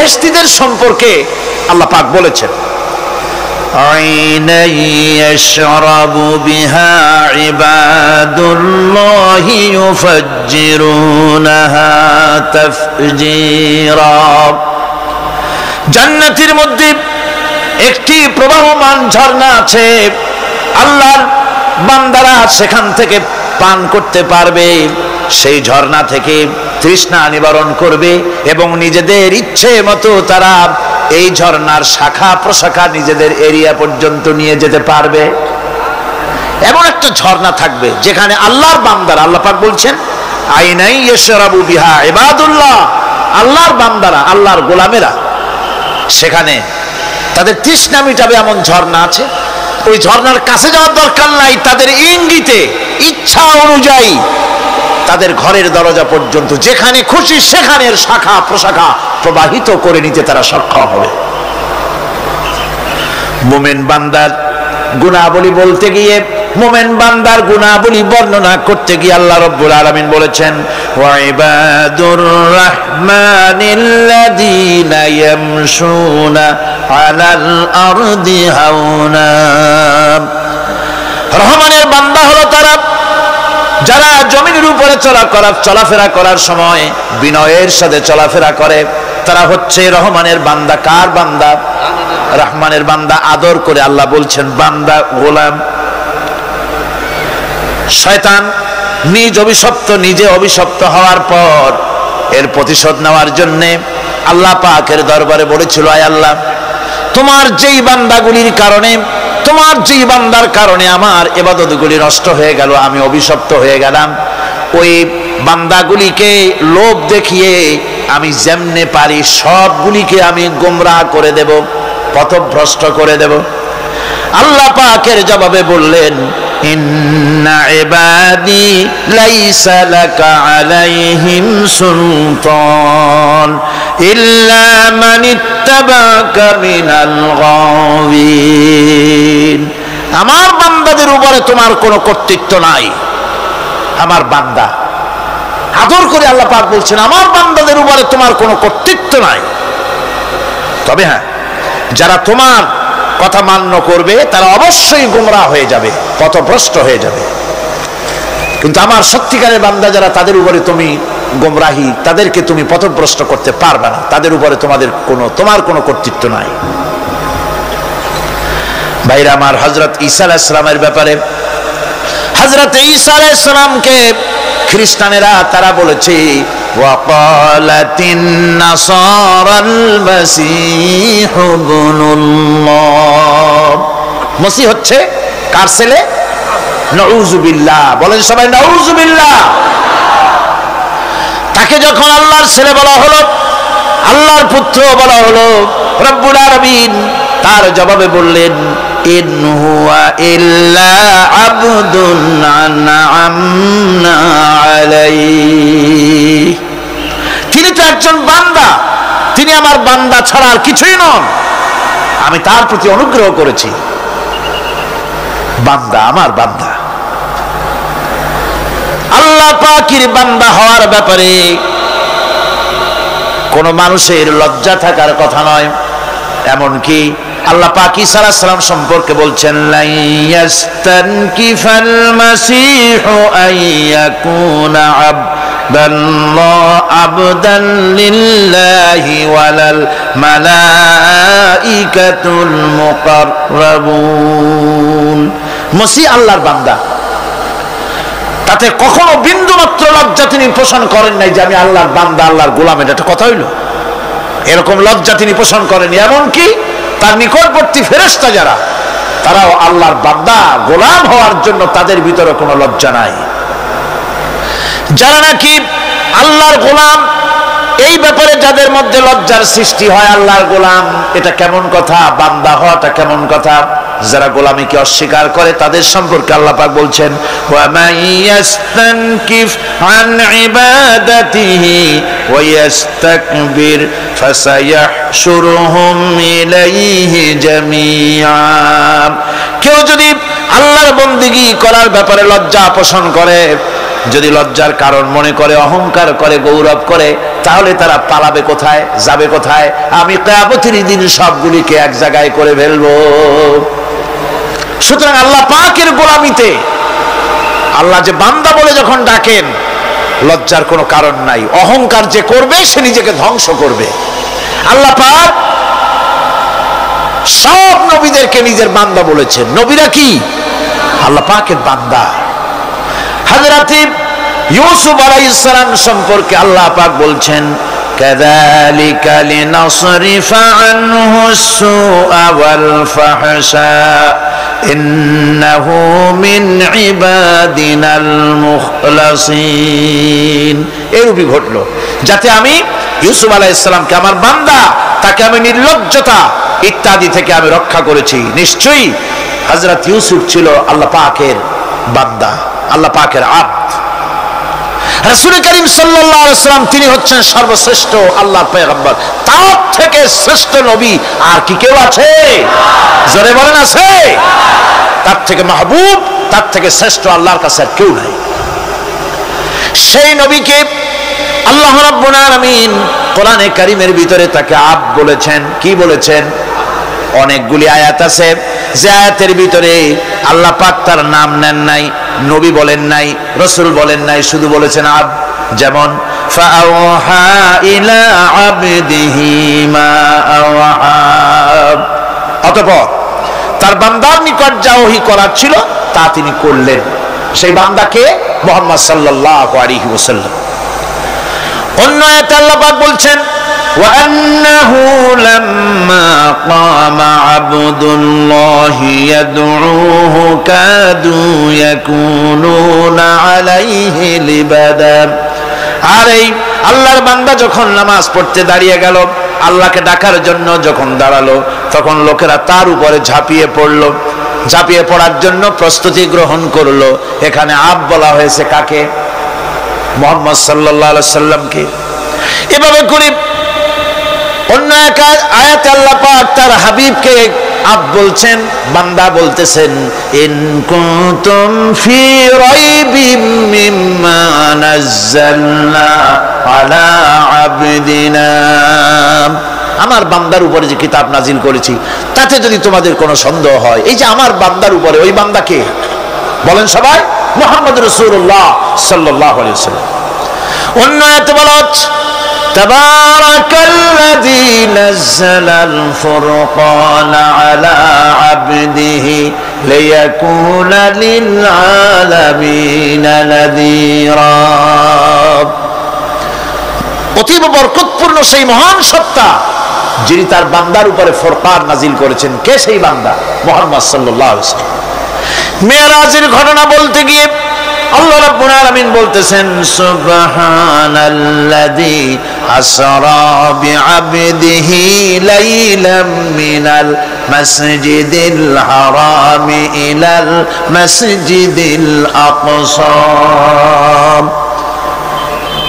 বেহেশতীদের সম্পর্কে আল্লাহ পাক বলেছেন, عينا يشرب بها عباد الله يفجرونها تفجيرا। জান্নাতের মধ্যে একটি প্রবাহমান ঝর্ণা আছে, আল্লাহর বান্দারা সেখান থেকে পান করতে পারবে, সেই ঝর্ণা থেকে তৃষ্ণা নিবারণ করবে এবং নিজেদের ইচ্ছে মতো তারা এই ঝর্ণার শাখা প্রশাখা নিজেদের এরিয়া পর্যন্ত নিয়ে যেতে পারবে। এমন একটা ঝর্ণা থাকবে যেখানে আল্লাহর বান্দারা, আল্লাহ পাক বলছেন আইনাই ইয়াশরাবু বিহা ইবাদুল্লাহ, আল্লাহর বান্দারা, আল্লাহর গোলামেরা সেখানে তাদের তৃষ্ণা মিটাবে এমন ঝর্ণা আছে। ওই ঝর্ণার কাছে যাওয়ার দরকার নাই, তাদের ইঙ্গিতে ইচ্ছা অনুযায়ী তাদের ঘরের দরজা পর্যন্ত যেখানে খুশি সেখানের শাখা প্রশাখা প্রবাহিত করে নিতে তারা সক্ষম হবে। মুমিন বান্দার গুনাহবলী বলতে গিয়ে, মুমিন বান্দার গুনাহবলী বর্ণনা করতে গিয়ে আল্লাহ রাব্বুল আলামিন বলেছেন, ওয়া ইবাদুর রাহমানিল্লাযীনা ইয়ামশুনা আলাল আরদি হাওনা। রহমানের বান্দা হলো তারা যারা জমিনের উপরে চলাফেরা করার সময় বিনয়ের সাথে চলাফেরা করে, তারা হচ্ছে রহমানের বান্দা। কার বান্দা? রহমানের বান্দা। আদর করে আল্লাহ বলছেন বান্দা, গোলাম। শয়তান নিজে অভিশপ্ত হওয়ার পর এর প্রতিশোধ নেওয়ার জন্য আল্লাহ পাকের দরবারে বলেছিল, আয় আল্লাহ, তোমার যেই বান্দাগুলির কারণে, তোমার যেই বান্দার কারণে আমার ইবাদতগুলি নষ্ট হয়ে গেল, আমি অভিশপ্ত হয়ে গেলাম, ওই বান্দাগুলিকে লোভ দেখিয়ে আমি যেমনে পারি সবগুলিকে আমি গোমরাহ করে দেব, পথভ্রষ্ট করে দেব। আল্লাহ পাকের জবাবে বললেন, ইন্না ইবাদি লাইসা লাকা আলাইহিম সুলতান ইল্লা মান ইত্তাবাকা মিনাল গাওয়িন। আমার বান্দাদের উপরে তোমার কোনো কর্তৃত্ব নাই। আমার বান্দা, আদর করে আল্লাহ পাক বলছেন, আমার বান্দাদের উপরে তোমার কোনো কর্তৃত্ব নাই। তবে হ্যাঁ, যারা তোমার কথা মান্য করবে তারা অবশ্যই গোমরাহ হয়ে যাবে, পথভ্রষ্ট হয়ে যাবে। কিন্তু আমার সত্যিকারের বান্দা যারা, তাদের উপরে তুমি গোমরাহি, তাদেরকে তুমি পথভ্রষ্ট করতে পারবে না, তাদের উপরে তোমার কোনো কর্তৃত্ব নাই। ভাইরা আমার, হযরত ঈসা আলাইহিস সালামের ব্যাপারে, হযরত ঈসা আলাইহিস সালামকে খ্রিস্টানেরা তারা বলেছে, ওয়াকালাতিন নাসারাল মাসীহু ইবনুল্লাহ। মসিহ হচ্ছে কার ছেলে? নাউযুবিল্লাহ। বলেন সবাই নাউযুবিল্লাহ। তাকে যখন আল্লাহর ছেলে বলা হলো, আল্লাহর পুত্র বলা হলো, রব্বুল আলামিন তার জবাবে বললেন, ইন হুয়া ইল্লা আবদুন আনআমনা আলাইহি। তিনি তো একজন বান্দা, তিনি আমার বান্দা ছাড়া আর কিছুই নন, আমি তার প্রতি অনুগ্রহ করেছি। বান্দা, আমার বান্দা। আল্লাহ পাকের বান্দা হওয়ার ব্যাপারে কোন মানুষের লজ্জা থাকার কথা নয়। এমনকি আল্লাহ পাক ঈসা আলাইহিস সালাম সম্পর্কে বলছেন, লা ইয়াস্তানকিফাল মাসীহু আইয়াকুনা আবদান লিল্লাহি ওয়ালাল মালাইকাতুল মুকাররাবুন। মসিহ আল্লাহর বান্দা, তাতে কখনো বিন্দু মাত্র লজ্জা তিনি পোষণ করেন নাই যে আমি আল্লাহর বান্দা, আল্লাহর গোলাম। এটা কথা হইল? এরকম লজ্জা তিনি পোষণ করেন। এমনকি তার নিকটবর্তী ফেরেশতা যারা, তারাও আল্লাহর বান্দা গোলাম হওয়ার জন্য তাদের ভিতরে কোনো লজ্জা নাই। যারা নাকি আল্লাহর গোলাম, এই ব্যাপারে যাদের মধ্যে লজ্জার সৃষ্টি হয়, আল্লাহর গোলাম এটা কেমন কথা, বান্দা হওয়াটা কেমন কথা, যারা গোলামীকে অস্বীকার করে তাদের সম্পর্কে আল্লাহ পাক বলছেন, ওয়া মাইয়াস্তানকিফ আন ইবাদাতিহি ওয়া ইস্তাকবির ফাসায়াহশুরুহুম ইলাইহি জামিআ। কেউ যদি আল্লাহর বন্দেগী করার ব্যাপারে লজ্জা পোষণ করে, যদি লজ্জার কারণ মনে করে, অহংকার করে, গৌরব করে, তাহলে তারা পালাবে কোথায়, যাবে কোথায়? আমি কিয়ামতের দিন সবগুলিকে এক জায়গায় করে ফেলবো। সুতরাং আল্লাহ পাকের গোলামিতে আল্লাহ যে বান্দা বলে যখন ডাকেন, লজ্জার কোনো কারণ নাই। অহংকার যে করবে সে নিজেকে ধ্বংস করবে। আল্লাহ পাক সব নবীদেরকে নিজের বান্দা বলেছেন। নবীরা কি? আল্লাহ পাকের বান্দা। হযরত ইউসুফ আলাইহিস সালাম সম্পর্কে আল্লাহ পাক বলছেন, কাযালিকা লিনাসরিফা আনহু আস-সুআ ওয়াল ফাহশা ইন্নাহু মিন ইবাদিনাল মুখলাসিন। এরূপই ঘটলো যাতে আমি ইউসুফ আলাইহিস সালামকে, আমার বান্দা, তাকে আমি নির্লজ্জতা ইত্যাদি থেকে আমি রক্ষা করেছি। নিশ্চয়ই হযরত ইউসুফ ছিল আল্লাহ পাকের বান্দা, আল্লাহ পাকের আব্দ। রাসূল করিম সাল্লাল্লাহু আলাইহি ওয়াসাল্লাম তিনি হচ্ছেন সর্বশ্রেষ্ঠ আল্লাহর পয়গম্বর। তার থেকে শ্রেষ্ঠ নবী আর কি কেউ আছে? জোরে বলেন, আছে? তার থেকে মাহবুব, তার থেকে শ্রেষ্ঠ আল্লাহর কাছে আর কেউ নাই। সেই নবীকে আল্লাহ রাব্বুল আলামিন কোরআনে কারীমের ভিতরে তাকে আব্দ বলেছেন। কি বলেছেন? অনেকগুলি আয়াত আছে যে আয়াতের ভিতরে আল্লাহ পাক তার নাম নেন নাই, নবী বলেন নাই, রাসূল বলেন নাই, শুধু বলেছেন আব্দ। যেমন ফাআওহা ইলা আবদিহি মা আওহা, অতঃপর তার বান্দার নিকট যা ওহী করার ছিল তা তিনি করলেন। সেই বান্দাকে মুহাম্মদ সাল্লাল্লাহু আলাইহি ওয়াসাল্লাম। অন্য আয়াতে আল্লাহ পাক বলছেন, وأنه لما قام عبد الله يدعوه كادوا يكونون عليه لبدا। আর এই আল্লাহর বান্দা যখন নামাজ পড়তে দাঁড়িয়ে গেল, আল্লাহকে ডাকার জন্য যখন দাঁড়ালো, তখন লোকেরা তার উপরে ঝাঁপিয়ে পড়লো। ঝাঁপিয়ে পড়ার জন্য প্রস্তুতি গ্রহণ করলো। এখানে আব্দ বলা হয়েছে কাকে? মুহাম্মদ সাল্লাল্লাহু আলাইহি সাল্লামকে। এভাবে করে অন্য এক আয়াতে আল্লাহ পাক তার হাবিবকে আব্দ বলছেন, বান্দা বলতেছেন, ইন কুনতুম ফি রাইবিম মিম্মা নাযালনা আলা আবদিনা, আমার বান্দার উপরে যে কিতাব নাজিল করেছি তাতে যদি তোমাদের কোনো সন্দেহ হয়। এই যে আমার বান্দার উপরে, ওই বান্দাকে বলেন সবাই? মুহাম্মদ রাসূলুল্লাহ সাল্লাল্লাহু আলাইহি ওয়াসাল্লাম। অন্য আয়াতে বলা হচ্ছে, তাবারাকাল্লাযী নাযালাল ফুরকানা আলা আবদিহি লিয়াকুনা লিল আলামিনা নাযীরা। অতীব বরকতপূর্ণ সেই মহান সত্তা যিনি তার বান্দার উপরে ফুরকান নাজিল করেছেন। কে সেই বান্দা? মুহাম্মদ সাল্লাল্লাহু আলাইহি ওয়াসাল্লাম। মেরাজের ঘটনা বলতে গিয়ে আল্লাহ রাব্বুল আলামিন বলতেছেন, সুবহানাল্লাযী আসরা বিআবদিহি লাইলাম মিনাল মাসজিদিল হারামি ইলাল মাসজিদিল আকসা।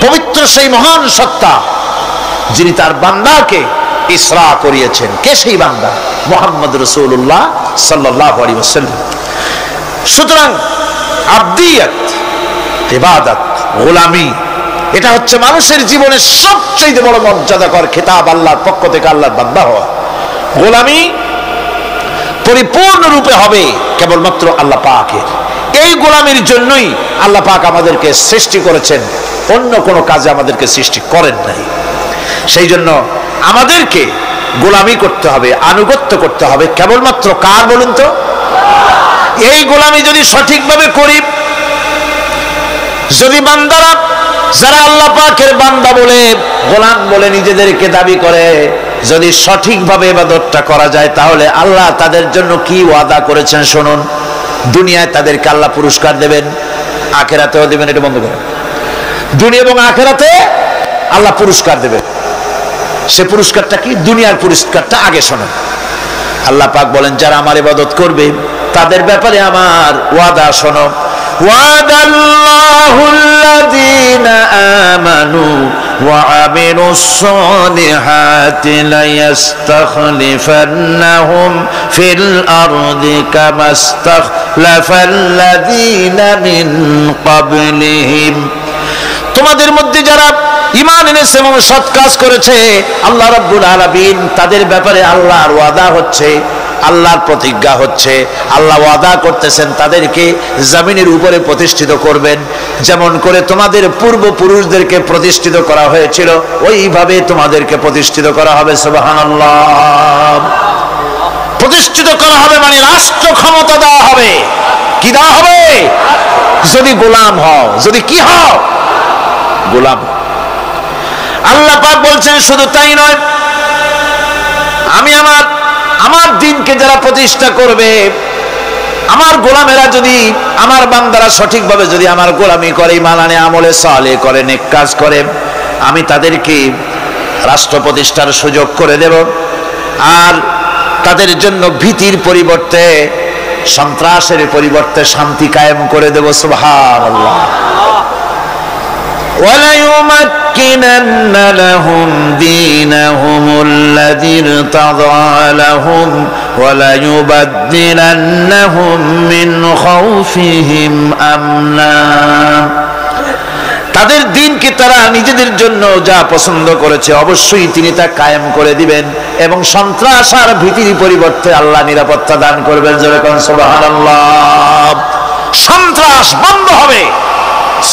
পবিত্র সেই মহান সত্তা যিনি তার বান্দাকে ইসরা করিয়েছেন। কে সেই বান্দা? মুহাম্মদ রাসূলুল্লাহ সাল্লাল্লাহু আলাইহি ওয়াসাল্লাম। সুতরাং আবদিয়াত, ইবাদত, গোলামি, এটা হচ্ছে মানুষের জীবনের সবচেয়ে বড় মর্যাদাকর খেতাব, আল্লাহর পক্ষ থেকে আল্লাহর বান্দা হওয়া। গোলামি পরিপূর্ণরূপে হবে কেবলমাত্র আল্লাহ পাকের। এই গোলামির জন্যই আল্লাহ পাক আমাদেরকে সৃষ্টি করেছেন, অন্য কোনো কাজে আমাদেরকে সৃষ্টি করেন নাই। সেই জন্য আমাদেরকে গোলামি করতে হবে, আনুগত্য করতে হবে কেবলমাত্র কার বলুন তো? এই গোলামি যদি সঠিকভাবে করি, যদি বান্দারা যারা আল্লাহ পাকের বান্দা বলে, গোলাম বলে নিজেদেরকে দাবি করে, যদি সঠিকভাবে ইবাদতটা করা যায়, তাহলে আল্লাহ তাদের জন্য কি ওয়াদা করেছেন শুনুন। দুনিয়ায় তাদেরকে আল্লাহ পুরস্কার দেবেন, আখিরাতেও দেবেন। এটা বন্ধ করেন। দুনিয়া এবং আখিরাতে আল্লাহ পুরস্কার দেবেন। সে পুরস্কারটা কি? দুনিয়ার পুরস্কারটা আগে শোনেন। আল্লাহ পাক বলেন, যারা আমার ইবাদত করবে তাদের ব্যাপারে আমার ওয়াদা শোনো। ওয়াদাল্লাহুল্লাযীনা আমানু وعملوا الصالحات ليستخلفنهم في الأرض كما استخلف الذين من قبلهم তোমাদের মধ্যে যারা ঈমান এনেছে এবং সৎ কাজ করেছে আল্লাহ রাব্বুল আলামিন তাদের ব্যাপারে আল্লাহর ওয়াদা হচ্ছে, আল্লাহর প্রতিজ্ঞা হচ্ছে, আল্লাহ ওয়াদা করতেছেন তাদেরকে জমিনের উপরে প্রতিষ্ঠিত করবেন। যেমন করে তোমাদের পূর্বপুরুষদেরকে প্রতিষ্ঠিত করা হয়েছিল ওইভাবে তোমাদেরকে প্রতিষ্ঠিত করা হবে। সুবহানাল্লাহ। প্রতিষ্ঠিত করা হবে মানে রাষ্ট্র ক্ষমতা দেওয়া হবে। কি দেওয়া হবে? যদি গোলাম হও, যদি কি হও? গোলাম। আল্লাহ পাক বলছেন শুধু তাই নয়, আমি আমার দিনকে যারা প্রতিষ্ঠা করবে, আমার গোলামেরা যদি, আমার বান্দারা সঠিকভাবে যদি আমার গোলামি করে, ঈমান আনে, আমলে সালেহ করে, নেক কাজ করে, আমি তাদেরকে রাষ্ট্র প্রতিষ্ঠার সুযোগ করে দেব। আর তাদের জন্য ভীতির পরিবর্তে, সন্ত্রাসের পরিবর্তে শান্তি কায়েম করে দেব। সুবহানাল্লাহ। وَلَيُمَكِّنَنَّ لَهُمْ دِينَهُمُ الَّذِي ارْتَضَىٰ لَهُمْ وَلَيُبَدِّلَنَّهُمْ مِنْ خَوْفِهِمْ أَمْنًا তাদের দিনকে তারা নিজেদের জন্য যা পছন্দ করেছে অবশ্যই তিনি তা কায়েম করে দিবেন এবং সন্ত্রাস আর ভীতির পরিবর্তে আল্লাহ নিরাপত্তা দান করবেন। যেরকম সুবহানাল্লাহ। সন্ত্রাস বন্ধ হবে,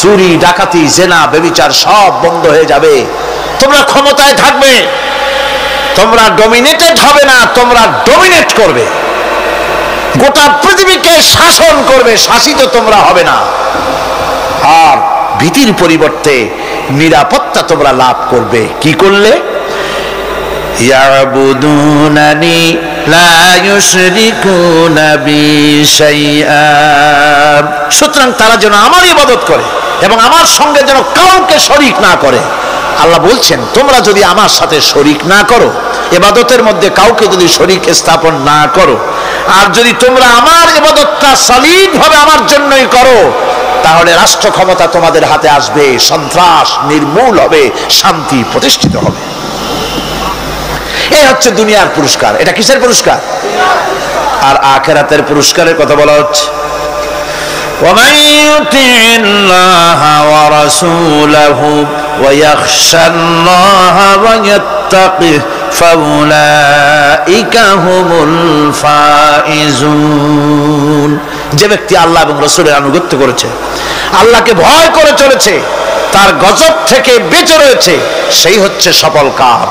চুরি, ডাকাতি, জেনা, ব্যভিচার সব বন্ধ হয়ে যাবে। তোমরা ক্ষমতায় থাকবে, তোমরা ডমিনেটেড হবে না, তোমরা ডমিনেট করবে। গোটা পৃথিবীকে শাসন করবে, শাসিত তোমরা হবে না। আর ভীতির পরিবর্তে নিরাপত্তা তোমরা লাভ করবে। কি করলে? ইয়াবুদুনানি লা ইউশরিকুনা বি শাইআ সুতরাং তারা যেন আমার ইবাদত করে এবং আমার সঙ্গে যেন কাউকে শরীক না করে। আল্লাহ বলছেন তোমরা যদি আমার সাথে শরীক না করো, ইবাদতের মধ্যে কাউকে যদি শরীক স্থাপন না করো, আর যদি তোমরা আমার ইবাদতটা সলিডভাবে আমার জন্যই করো, তাহলে রাষ্ট্র ক্ষমতা তোমাদের হাতে আসবে, সন্ত্রাস নির্মূল হবে, শান্তি প্রতিষ্ঠিত হবে। এই হচ্ছে দুনিয়ার পুরস্কার। এটা কিসের পুরস্কার? আর আখিরাতের পুরস্কারের কথা বলা হচ্ছে। ومن يطع الله ورسوله ويخشى الله ويتقه فأولئك هم الفائزون যে ব্যক্তি আল্লাহ এবং রাসূলের আনুগত্য করেছে, আল্লাহকে ভয় করে চলেছে, তার গজব থেকে বেঁচে রয়েছে, সেই হচ্ছে সফল কাম।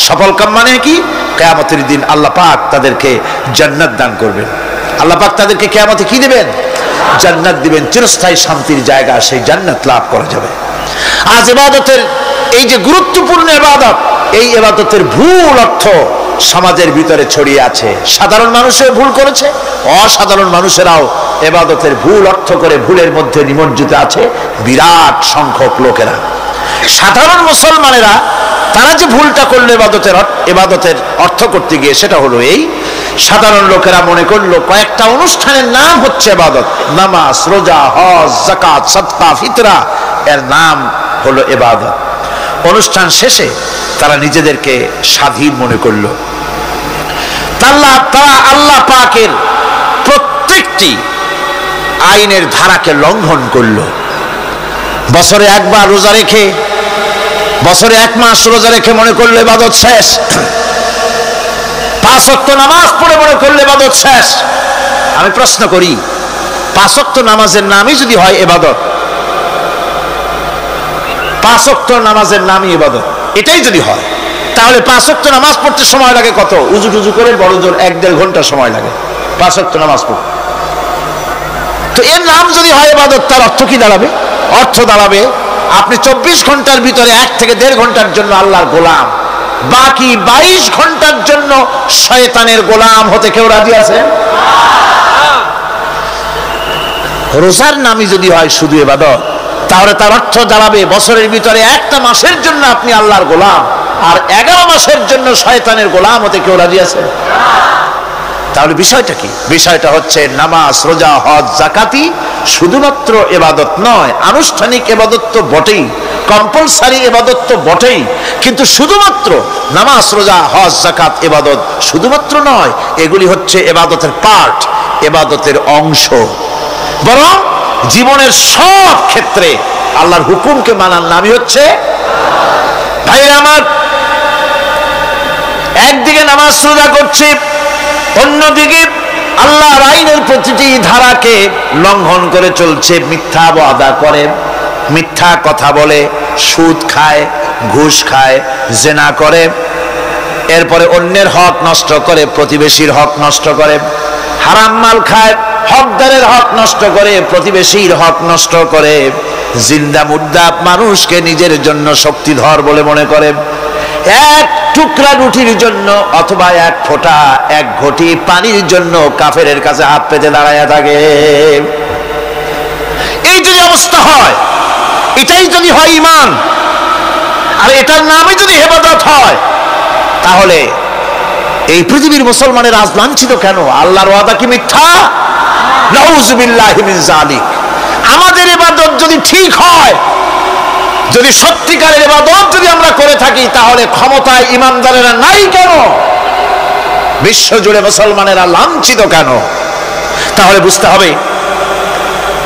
সফল কাম মানে কি? কিয়ামতের দিন আল্লাহ পাক তাদেরকে জান্নাত দান করবেন। আল্লাহ পাক তাদেরকে কিয়ামতে কি দিবেন? জান্নাত দিবেন, চিরস্থায়ী শান্তির জায়গা, সেই জান্নাত লাভ করা যাবে। আজ ইবাদতের এই যে গুরুত্বপূর্ণ ইবাদত, এই ইবাদতের ভুল অর্থ সমাজের ভিতরে ছড়িয়ে আছে। সাধারণ মানুষও ভুল করেছে, অসাধারণ মানুষেরাও ইবাদতের ভুল অর্থ করে ভুলের মধ্যে নিমজ্জিত আছে বিরাট সংখ্যক লোকেরা। সাধারণ মুসলমানেরা তারা যে ভুলটা করলো ইবাদতের অর্থ করতে গিয়ে, সেটা হলো এই, সাধারণ লোকেরা মনে করলো কয়েকটা অনুষ্ঠানের নাম হচ্ছে ইবাদত, নামাজ, রোজা, হজ, যাকাত, সাদকা, ফিতরা, এর নাম হলো ইবাদত। অনুষ্ঠান শেষে তারা নিজেদেরকে স্বাধীন মনে করলো। তারা আল্লাহ পাকের প্রত্যেকটি আইনের ধারাকে লঙ্ঘন করলো। বছরে একবার রোজা রেখে, বছরে এক মাস রোজা রেখে মনে করলো ইবাদত শেষ। 5 ওয়াক্ত নামাজ পড়ে মনে করলে ইবাদত শেষ। আমি প্রশ্ন করি, 5 ওয়াক্ত নামাজের নামই যদি হয় ইবাদত, 5 ওয়াক্ত নামাজের নামই ইবাদত, এটাই যদি হয়, তাহলে 5 ওয়াক্ত নামাজ পড়তে সময় লাগে কত? উজু টুজু করে বড় জোর 1-1.5 ঘন্টা সময় লাগে 5 ওয়াক্ত নামাজ পড়তে। তো এর নাম যদি হয় ইবাদত, তার অর্থ কি দাঁড়াবে? অর্থ দাঁড়াবে আপনি 24 ঘন্টার ভিতরে 1 থেকে 1.5 ঘন্টার জন্য আল্লাহর গোলাম, বাকি 22 ঘন্টার জন্য শয়তানের গোলাম হতে কেউ রাজি আছে? রোজার নামই যদি হয় শুধু ইবাদত, তাহলে তার অর্থ দাঁড়াবে বছরের ভিতরে একটা মাসের জন্য আপনি আল্লাহর গোলাম, আর 11 মাসের জন্য শয়তানের গোলাম হতে কেউ রাজি আছে? তাহলে বিষয়টা কি? বিষয়টা হচ্ছে নামাজ, রোজা, হজ, যাকাতি শুধুমাত্র ইবাদত নয়, আনুষ্ঠানিক ইবাদত তো বটেই, কম্পালসারি ইবাদত তো বটেই, কিন্তু শুধুমাত্র নামাজ রোজা হজ যাকাত ইবাদত শুধুমাত্র নয়, এগুলি হচ্ছে ইবাদতের পার্ট, ইবাদতের অংশ। বরং জীবনের সব ক্ষেত্রে আল্লাহর হুকুমকে মানার নামই হচ্ছে। ভাইরা আমার, একদিকে নামাজ রোজা করছি, অন্যদিকে আল্লাহর আইনের প্রতিটি ধারাকে লঙ্ঘন করে চলছে, মিথ্যা ওয়াদা করে, মিথ্যা কথা বলে, সুদ খায়, ঘুষ খায়, জেনা করে, এরপরে অন্যের হক নষ্ট করে, প্রতিবেশীর হক নষ্ট করে, হারাম মাল খায়, হকদারের হক নষ্ট করে, প্রতিবেশীর হক নষ্ট করে, জিন্দা মুর্দা মানুষকে নিজের জন্য শক্তিধর বলে মনে করে, এক টুকরা রুটির জন্য অথবা এক ফোঁটা এক ঘটি পানির জন্য কাফেরের কাছে হাত পেতে দাঁড়ায় থাকে। এই যদি অবস্থা হয়, এটাই যদি হয় ঈমান, আর এটার নামে যদি ইবাদত হয়, তাহলে এই পৃথিবীর মুসলমানের আজ লাঞ্ছিত কেন? আল্লাহর ওয়াদা কি মিথ্যা? নাউযুবিল্লাহি মিন যালিক। আমাদের ইবাদত যদি ঠিক হয়, যদি সত্যিকারের ইবাদত যদি আমরা করে থাকি, তাহলে ক্ষমতায় ইমানদারেরা নাই কেন? বিশ্বজুড়ে মুসলমানেরা লাঞ্ছিত কেন? তাহলে বুঝতে হবে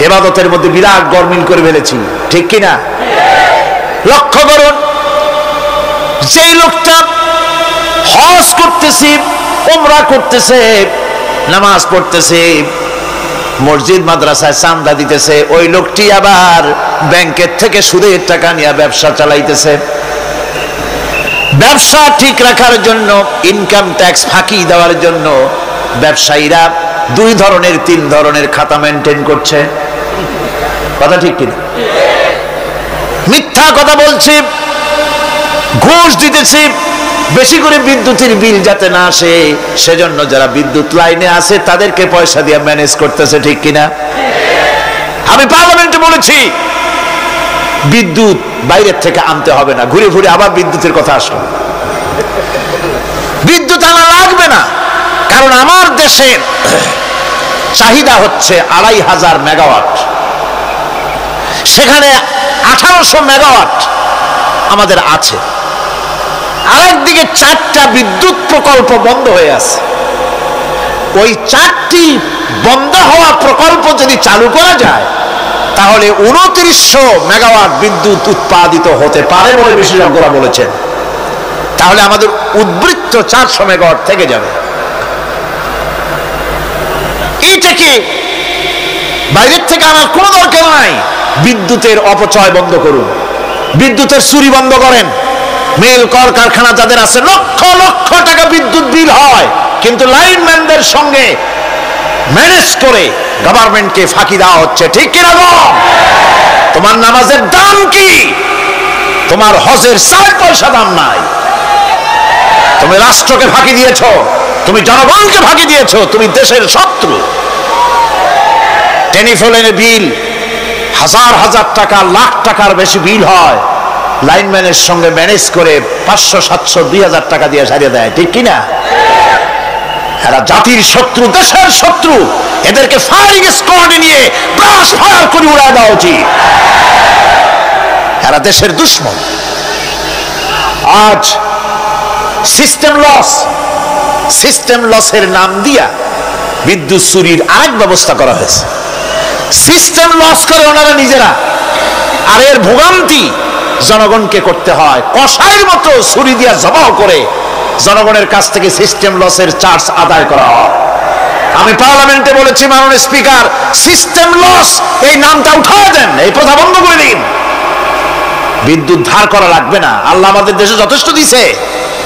ইবাদতের মধ্যে বিরাট গরমিল করে ফেলেছি, ঠিক কিনা? লক্ষ্য করুন, যেই লোকটা হজ করতেছে, উমরা করতেছে, নামাজ পড়তেছে, মসজিদ মাদ্রাসায় চাঁদা দিতেছে, ওই লোকটি আবার ব্যাংকের থেকে সুদের টাকা নিয়ে ব্যবসা চালাইতেছে। ব্যবসা ঠিক রাখার জন্য, ইনকাম ট্যাক্স ফাঁকি দেওয়ার জন্য ব্যবসায়ীরা 2 ধরনের 3 ধরনের খাতা মেনটেন করছে। কথা ঠিক কিনা? মিথ্যা কথা বলছে, ঘুষ দিতেছে, বেশি করে বিদ্যুতের বিল যাতে না আসে সেজন্য যারা বিদ্যুৎ লাইনে আছে তাদেরকে পয়সা দিয়ে ম্যানেজ করতেছে, ঠিক কিনা? আমি পার্লামেন্টে বলেছি বিদ্যুৎ বাইরের থেকে আনতে হবে না, ঘুরে ঘুরে আবার বিদ্যুতের কথা আসলো। বিদ্যুৎ আনা লাগবে না, কারণ আমার দেশের চাহিদা হচ্ছে 2500 মেগাওয়াট, সেখানে 1800 মেগাওয়াট আমাদের আছে। আরেকদিকে 4টা বিদ্যুৎ প্রকল্প বন্ধ হয়ে আছে। ওই 4টি বন্ধ হওয়া প্রকল্প যদি চালু করা যায়, তাহলে 2900 মেগাওয়াট বিদ্যুৎ উৎপাদিত হতে পারে বলে বিশেষজ্ঞরা বলেছেন। তাহলে আমাদের উদ্বৃত্ত 400 মেগাওয়াট থেকে যাবে। এইটাকে বাইরের থেকে আনার কোনো দরকার নাই। বিদ্যুতের অপচয় বন্ধ করুন, বিদ্যুতের চুরি বন্ধ করেন। মিল কল কারখানা যাদের আছে, লক্ষ লক্ষ টাকা বিদ্যুৎ বিল হয়, কিন্তু লাইনম্যানদের সঙ্গে ম্যানেজ করে গভর্নমেন্টকে ফাঁকি দেওয়া হচ্ছে, ঠিক কিনা? তোমার নামাজের দাম কি? তোমার হজের 4 পয়সা দাম নাই। তুমি রাষ্ট্রকে ফাঁকি দিয়েছো, তুমি জনগণকে ফাঁকি দিয়েছো, তুমি দেশের শত্রু। টেলিফোনের বিল হাজার হাজার টাকা, লাখ টাকার বেশি বিল হয়, লাইনম্যানের সঙ্গে ম্যানেজ করে 500, 700, 2000 টাকা দিয়ে সারিয়ে দেয়, ঠিক কিনা? এরা জাতির শত্রু, দেশের শত্রু। এদেরকে ফায়ারিং স্কোয়াডে নিয়ে ব্রাশ ফায়ার করে উড়ায় দেওয়া উচিত। এরা দেশের দুশ্মন। আজ সিস্টেম লসের নাম দিয়া বিদ্যুৎ চুরির আরেক ব্যবস্থা করা হয়েছে। সিস্টেম লস করে ওনারা নিজেরা, আর এর ভোগান্তি জনগণকে করতে হয়। কসাইয়ের মতো ছুরি দিয়া জবাও করে জনগণের কাছ থেকে সিস্টেম লসের চার্জ আদায় করা হয়। আমি পার্লামেন্টে বলেছি, মাননীয় স্পিকার, সিস্টেম লস এই নামটা উঠায় দেন, এই প্রথা বন্ধ করে দিন। বিদ্যুৎ ধার করা লাগবে না, আল্লাহ আমাদের দেশে যথেষ্ট দিছে,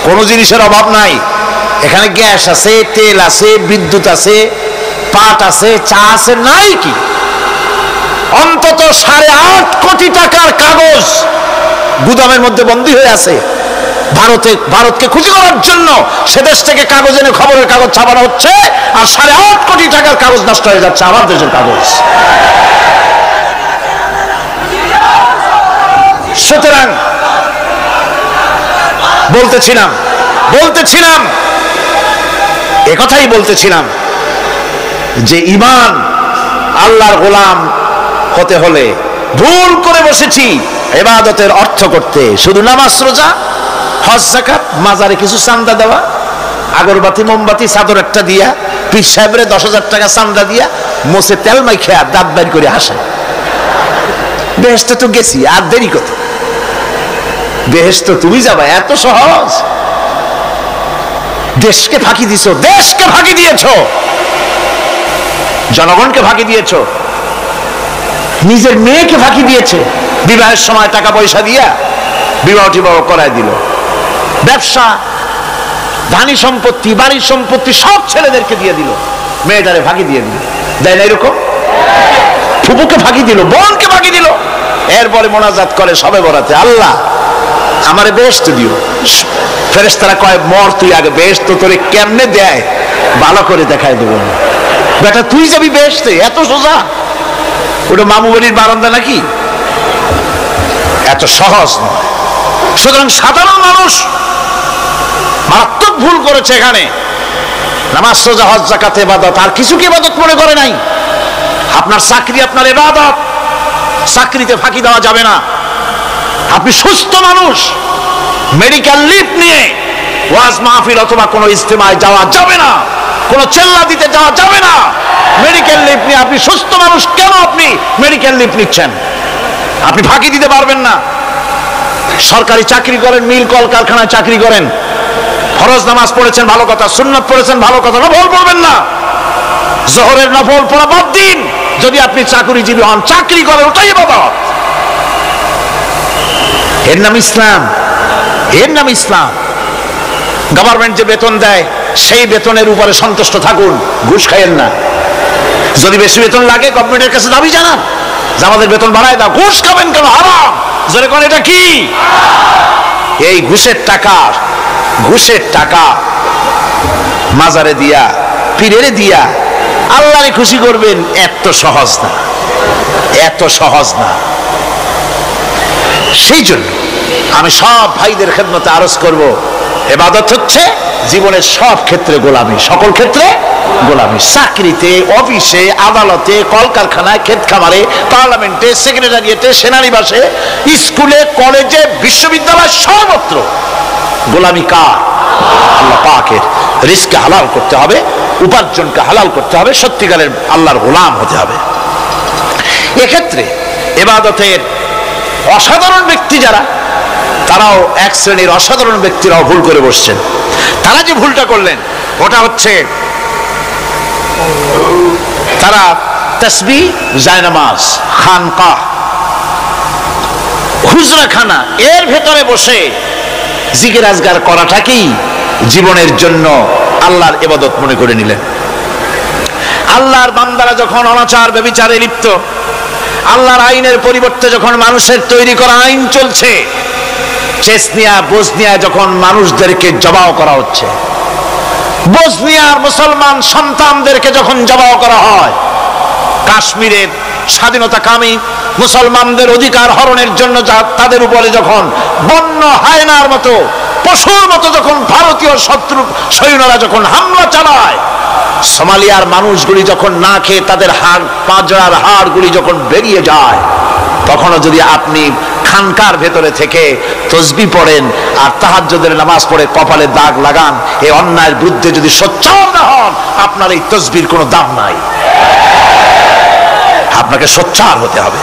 কোনো জিনিসের অভাব নাই। এখানে গ্যাস আছে, তেল আছে, বিদ্যুৎ আছে, পাট আছে, চা আছে, নাই কি? অন্তত 8.5 কোটি টাকার কাগজ গুদামের মধ্যে বন্দী হয়ে আছে। ভারতকে খুশি করার জন্য সে দেশ থেকে কাগজ এনে খবরের কাগজ ছাপানো হচ্ছে, আর 8.5 কোটি টাকার কাগজ নষ্ট হয়ে যাচ্ছে, আমার দেশের কাগজ। সুতরাং বলতেছিলাম একথাই বলতেছিলাম যে ঈমান, আল্লাহর গোলাম হতে হলে ভুল করে বসেছি, ইবাদতের অর্থ করতে শুধু নামাজ রোজা হজ যাকাত মাজারে কিছু চান্দা দেওয়া আগরবাতি মোমবাতি চাদর একটা দিয়া পীর সাহেবরে 10,000 টাকা চান্দা দিয়া মোছে তেল মাইখা দাঁত বাইর করে হাসে বেহেশতে তো গেছি আর দেরি কত বেহেশতে তুমি যাবা এত সহজ দেশকে ফাঁকি দিছো দেশকে ফাঁকি দিয়েছো জনগণকে ফাঁকি দিয়েছো নিজের মেয়েকে ফাঁকি দিয়েছে বিবাহের সময় টাকা পয়সা দিয়া বিবাহ টিবাহ করায় দিল ব্যবসা ধানি সম্পত্তি বাড়ির সম্পত্তি সব ছেলেদেরকে দিয়ে দিল মেয়েটারে ফাঁকি দিয়ে দিল দেয় না এরকম ফুপুকে ফাঁকি দিল বোনকে ফাঁকি দিল এরপরে মোনাজাত করে সবে বরাতে আল্লাহ আমারে বেহেশত দিও ফেরেশতারা কয় মর তুই আগে বেহেশত তোরে কেমনে দেয় ভালো করে দেখায় দেব বেটা তুই যাবি বেহেশতে এত সোজা ওটা মামু বাড়ির বারান্দা নাকি এত সহজ নয় সুতরাং সাধারণ মানুষ মারাত্মক ভুল করেছে এখানে নামাজ রোজা হজ যাকাত ইবাদত আর কিছু কি ইবাদত মনে করে নাই আপনার চাকরি আপনার ইবাদত চাকরিতে ফাঁকি দেওয়া যাবে না আপনি সুস্থ মানুষ মেডিকেল লিভ নিয়ে ওয়াজ মাহফিল অথবা কোনো ইজতেমায় যাওয়া যাবে না কোনো চেল্লা দিতে যাওয়া যাবে না মেডিকেল লিভ নিয়ে আপনি সুস্থ মানুষ কেন আপনি মেডিকেল লিভ নিচ্ছেন আপনি ফাঁকি দিতে পারবেন না সরকারি চাকরি করেন মিল কল কারখানায় চাকরি করেন ফরজ নামাজ পড়েছেন ভালো কথা সুন্নাত পড়েছেন ভালো কথা নফল পড়বেন না জোহরের নফল পড়া বাদ দিন যদি আপনি চাকরিজীবী হন চাকরি করেন ওটাই ইবাদত এর নাম ইসলাম এর নাম ইসলাম গভর্নমেন্ট যে বেতন দেয় সেই বেতনের উপরে সন্তুষ্ট থাকুন ঘুষ খাইয়েন না যদি বেশি বেতন লাগে গভর্নমেন্টের কাছে দাবি জানান যে আমাদের বেতন বাড়ায় দাও ঘুষ খাবেন কেন হারাম জোরে কোন এটা কি এই ঘুষের টাকা মাজারে দিয়া পীরেরে দিয়া আল্লাহরে খুশি করবেন এত সহজ না এত সহজ না সেই জন্য আমি সব ভাইদের খেদমতে আরজ করব ইবাদত হচ্ছে জীবনের সব ক্ষেত্রে গোলামি সকল ক্ষেত্রে গোলামি চাকরিতে অফিসে আদালতে কলকারখানায় ক্ষেত খামারে পার্লামেন্টে সেক্রেটারিয়েটে সেনানিবাসে স্কুলে কলেজে বিশ্ববিদ্যালয় সর্বত্র গোলামি কার আল্লাহ পাকের রিজকে হালাল করতে হবে উপার্জনকে হালাল করতে হবে সত্যিকারের আল্লাহর গোলাম হতে হবে এক্ষেত্রে ইবাদতের অসাধারণ ব্যক্তি যারা তারাও এক শ্রেণীর অসাধারণ ব্যক্তিরাও ভুল করে বসছেন তারা যে ভুলটা করলেন ওটা হচ্ছে তারা তাসবিহ জায়নামাজ খানকাহ হুজরাখানা এর ভেতরে বসে জিকির আজগার করাটাকেই জীবনের জন্য আল্লাহর ইবাদত মনে করে নিলেন আল্লাহর বান্দারা যখন অনাচার ব্যভিচারে লিপ্ত আল্লাহর আইনের পরিবর্তে যখন মানুষের তৈরি করা আইন চলছে চেচনিয়া বসনিয়া যখন মানুষদেরকে জবাও করা হচ্ছে বসনিয়ার মুসলমান সন্তানদেরকে যখন জবাও করা হয় কাশ্মীরের স্বাধীনতাকামী মুসলমানদের অধিকার হরণের জন্য তাদের উপরে যখন বন্য হায়নার মতো পশুর মতো যখন ভারতীয় শত্রু সৈন্যরা যখন হামলা চালায় সোমালিয়ার মানুষগুলি যখন না খেয়ে তাদের হাড় পাঁজরার হাড়গুলি যখন বেরিয়ে যায় তখনও যদি আপনি খানকার ভেতরে থেকে তসবিহ পড়েন আর তাহাজ্জুদের নামাজ পড়ে কপালে দাগ লাগান এই অন্যায়ের বিরুদ্ধে যদি সোচ্চার না হন আপনার এই তসবির কোনো দাম নাই আপনাকে সোচ্চার হতে হবে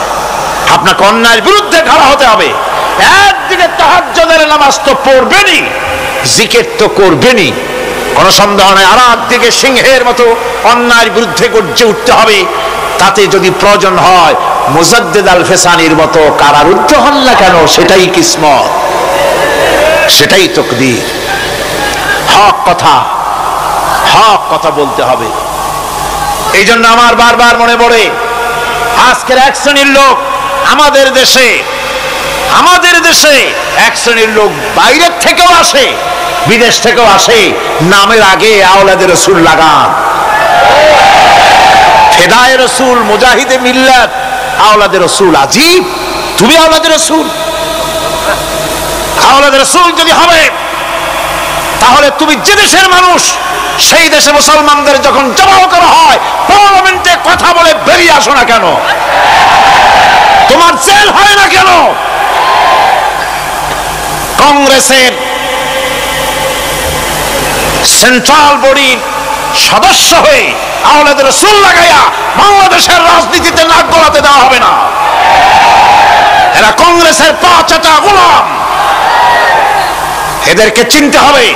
আপনাকে অন্যায়ের বিরুদ্ধে খাড়া হতে হবে একদিকে তাহাজ্জুদের নামাজ তো পড়বেনই জিকির তো করবেনই কোনো সন্দেহ নেই আর একদিকে সিংহের মতো অন্যায়ের বিরুদ্ধে গর্জে উঠতে হবে তাতে যদি প্রয়োজন হয় মুজাদ্দিদ আল ফেসানির মতো কারারুদ্ধ হন না কেন সেটাই কিসমত সেটাই তাকদীর হক কথা বলতে হবে এই জন্য আমার বারবার মনে পড়ে আজকের এক শ্রেণীর লোক আমাদের দেশে এক শ্রেণীর লোক বাইরের থেকেও আসে বিদেশ থেকেও আসে নামের আগে আওলাদে রসুল লাগান ফেদায়ে রসুল মুজাহিদে মিল্লাত আওলাদে রসুল আজীব তুমি আওলাদে রসুল যদি হবে তাহলে তুমি যে দেশের মানুষ সেই দেশে মুসলমানদের যখন জবাও করা হয় পার্লামেন্টে কথা বলে বেরিয়ে আসো না কেন তোমার জেল হয় না কেন কংগ্রেসের সেন্ট্রাল বডির সদস্য হয়ে আওলাদ রাসূল লাগাইয়া বাংলাদেশের রাজনীতিতে নাক গলাতে দেওয়া হবে না। এরা কংগ্রেসের পা চাটা গোলাম। এদেরকে চিনতে হবে,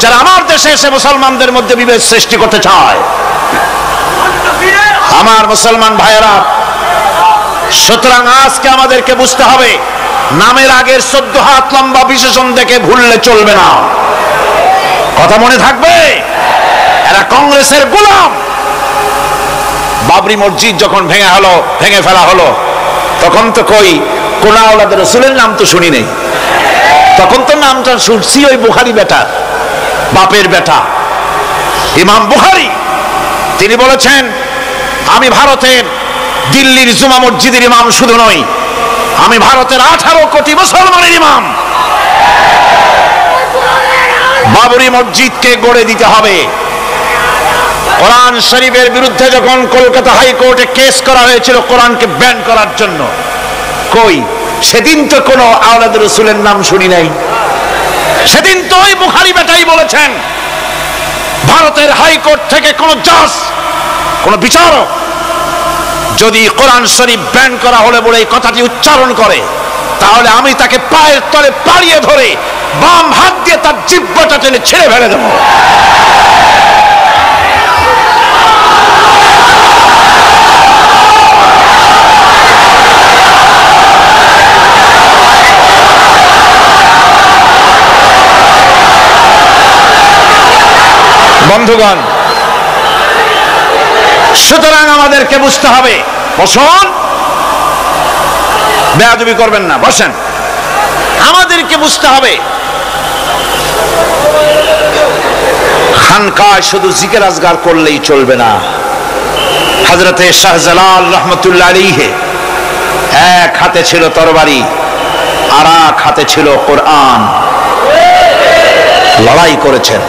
যারা আমার দেশে এসে মুসলমানদের মধ্যে বিভেদ সৃষ্টি করতে চায়। আমার মুসলমান ভাইয়েরা, সুতরাং আজকে আমাদেরকে বুঝতে হবে, নামের আগের 14 হাত লম্বা বিশেষণ দেখে ভুললে চলবে না। কথা মনে থাকবে? এরা কংগ্রেসের গোলাম। বাবরি মসজিদ যখন ভেঙে ফেলা হলো, তখন তো কোন আওলাদ রাসূলের নাম তো শুনি নেই। তখন তো নামটা শুনছি ওই বুখারী বেটার, বাপের বেটা ইমাম বুখারী। তিনি বলেছেন, আমি ভারতের দিল্লির জুমা মসজিদের ইমাম শুধু নই, আমি ভারতের 18 কোটি মুসলমানের ইমাম। বাবরি মসজিদকে গড়ে দিতে হবে। কোরআন শরীফের বিরুদ্ধে যখন কলকাতা হাইকোর্টে কেস করা হয়েছিল কোরআনকে ব্যান করার জন্য, সেদিন তো কোনো আওলাদ রাসূলের নাম শুনি নাই। সেদিন তো ওই বুখারী বেটাই বলেছেন, ভারতের হাইকোর্ট থেকে কোন জাজ, কোন বিচারক যদি কোরআন শরীফ ব্যান করা হলে বলে এই কথাটি উচ্চারণ করে, তাহলে আমি তাকে পায়ের তলে পাড়িয়ে ধরে বাম হাত দিয়ে তার জিহ্বাটা টেনে ছেড়ে ফেলে দেব। বন্ধুগণ, সুতরাং আমাদেরকে বুঝতে হবে, বসুন, বেয়াদবি করবেন না, বসেন। আমাদেরকে বুঝতে হবে, খানকায় শুধু জিকির আজগার করলেই চলবে না। হযরতে শাহজালাল রহমতুল্লাহ আলাইহি এক হাতে ছিল তরবারি, আর এক হাতে ছিল কোরআন। লড়াই করেছেন।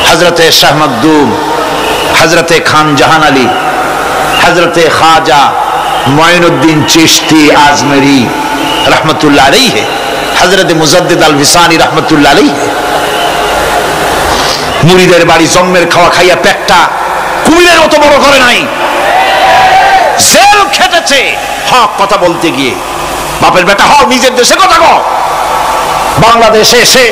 হযরতে শাহ মখদুম, হযরতে খান জাহান আলী, হযরতে খাজা মঈনুদ্দিন চিশতি আজমেরি রহমতুল্লাহ আলাইহি, হযরতে মুজাদ্দিদ আল ভিসানি রহমতুল্লাহ আলাইহি, মুরিদের বাড়ি জম্মের খাওয়া খাইয়া পেটটা কুমিরের মতো বড় করে নাই। জেল খেটেছে হক কথা বলতে গিয়ে। বাপের বেটা হও, নিজের দেশে কথা কও। বাংলাদেশে এসে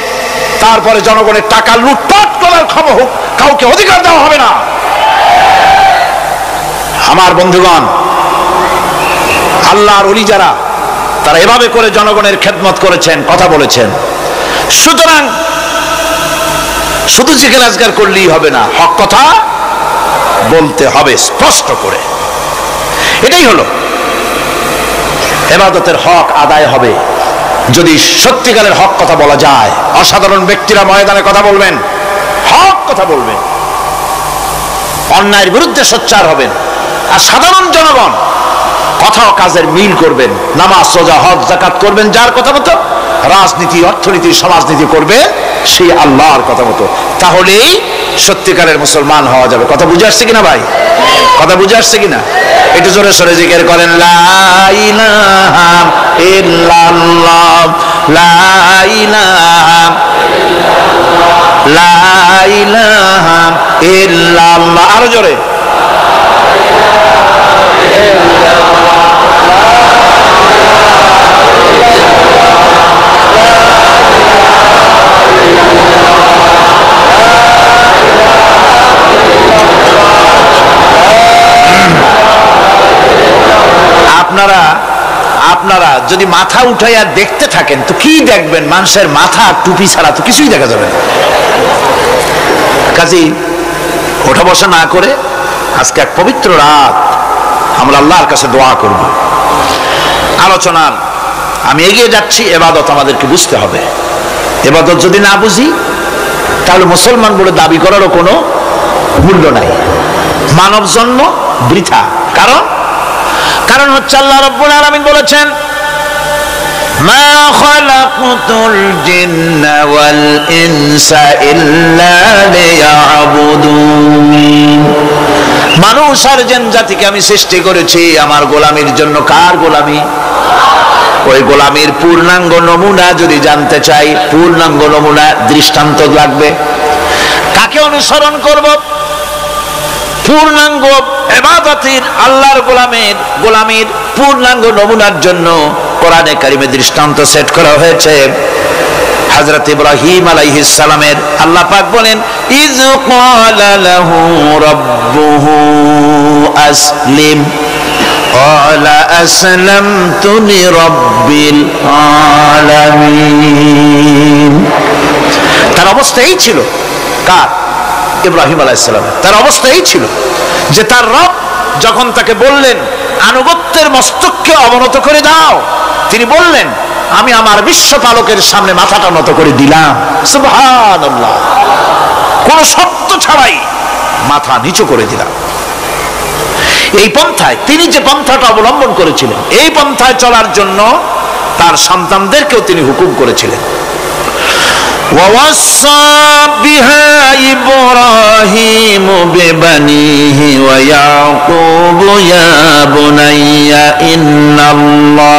তারপরে জনগণের টাকা লুটপাট করার ক্ষমতা কাউকে অধিকার দেওয়া হবে না। আমার বন্ধুগণ, আল্লাহর ওলি যারা, তারা এভাবে করে জনগণের খেদমত করেছেন, কথা বলেছেন। সুতরাং শুধু জিকির আজগার করলেই হবে না, হক কথা বলতে হবে স্পষ্ট করে। এটাই হলো ইবাদতের হক আদায় হবে যদি সত্যিকারের হক কথা বলা যায়। অসাধারণ ব্যক্তিরা ময়দানে কথা বলবেন, হক কথা বলবেন, অন্যায়ের বিরুদ্ধে সোচ্চার হবেন। আর সাধারণ জনগণ কথা ও কাজের মিল করবেন, নামাজ রোজা হজ যাকাত করবেন যার কথা মতো, রাজনীতি অর্থনীতি সমাজনীতি করবে সেই আল্লাহর কথা মতো। তাহলেই সত্যিকারের মুসলমান হওয়া যাবে। কথা বুঝে আসছে কিনা ভাই? কথা বুঝে আসছে কিনা? একটু জোরে সরে জিকির করেন, লা ইলাহা ইল্লাল্লাহ, লা ইলাহা, লা ইলাহা ইল্লাল্লাহ। আরো জোরে, আপনারা যদি মাথা উঠাইয়া দেখতে থাকেন তো কি দেখবেন? মানুষের মাথা টুপি ছাড়া তো কিছুই দেখা যাবে না। কাজেই ওঠা বসা না করে আজকে এক পবিত্র রাত আমরা আল্লাহর কাছে দোয়া করব। আলোচনার আমি এগিয়ে যাচ্ছি। ইবাদত আমাদেরকে বুঝতে হবে। ইবাদত যদি না বুঝি তাহলে মুসলমান বলে দাবি করারও কোনো মূল্য নাই। মানব জন্ম বৃথা। কারণ হচ্ছে আল্লাহ রাব্বুল আলামিন বলেছেন, মা খালাকুতুল জিন্না ওয়াল ইনসা ইল্লা লিয়াবুদুন। মানুষ আর জিন জাতিকে আমি সৃষ্টি করেছি আমার গোলামির জন্য। কার গোলামি? ওই গোলামীর পূর্ণাঙ্গ নমুনা যদি জানতে চাই, পূর্ণাঙ্গ নমুনা দৃষ্টান্ত লাগবে। কাকে অনুসরণ করব? পূর্ণাঙ্গ ইবাদতের আল্লাহর গোলামীর পূর্ণাঙ্গ নমুনার জন্য কোরআনে কারিমে দৃষ্টান্ত সেট করা হয়েছে। হযরত ইব্রাহিম আলাইহিস সালামের আল্লাহ পাক বলেন, ইয ক্বালা লাহু রাব্বুহু আসলিম ক্বালা আসলামতু লিরাব্বিল আলামিন। তার অবস্থা এই ছিল, কার? ইব্রাহিম আলাইহিস সালাম। তার অবস্থা এই ছিল যে তার রব যখন তাকে বললেন আনুগত্যের মস্তককে অবনত করে দাও, তিনি বললেন আমি আমার বিশ্বপালকের সামনে মাথাটা নত করে দিলাম। সুবহানাল্লাহ, কোন শব্দ ছাড়াই মাথা নিচু করে দিলাম। এই পন্থায়, তিনি যে পন্থাটা অবলম্বন করেছিলেন, এই পন্থায় চলার জন্য তার সন্তানদেরকেও তিনি হুকুম করেছিলেন। ووصى بها إبراهيم ببنيه ويعقوب يا بني إن الله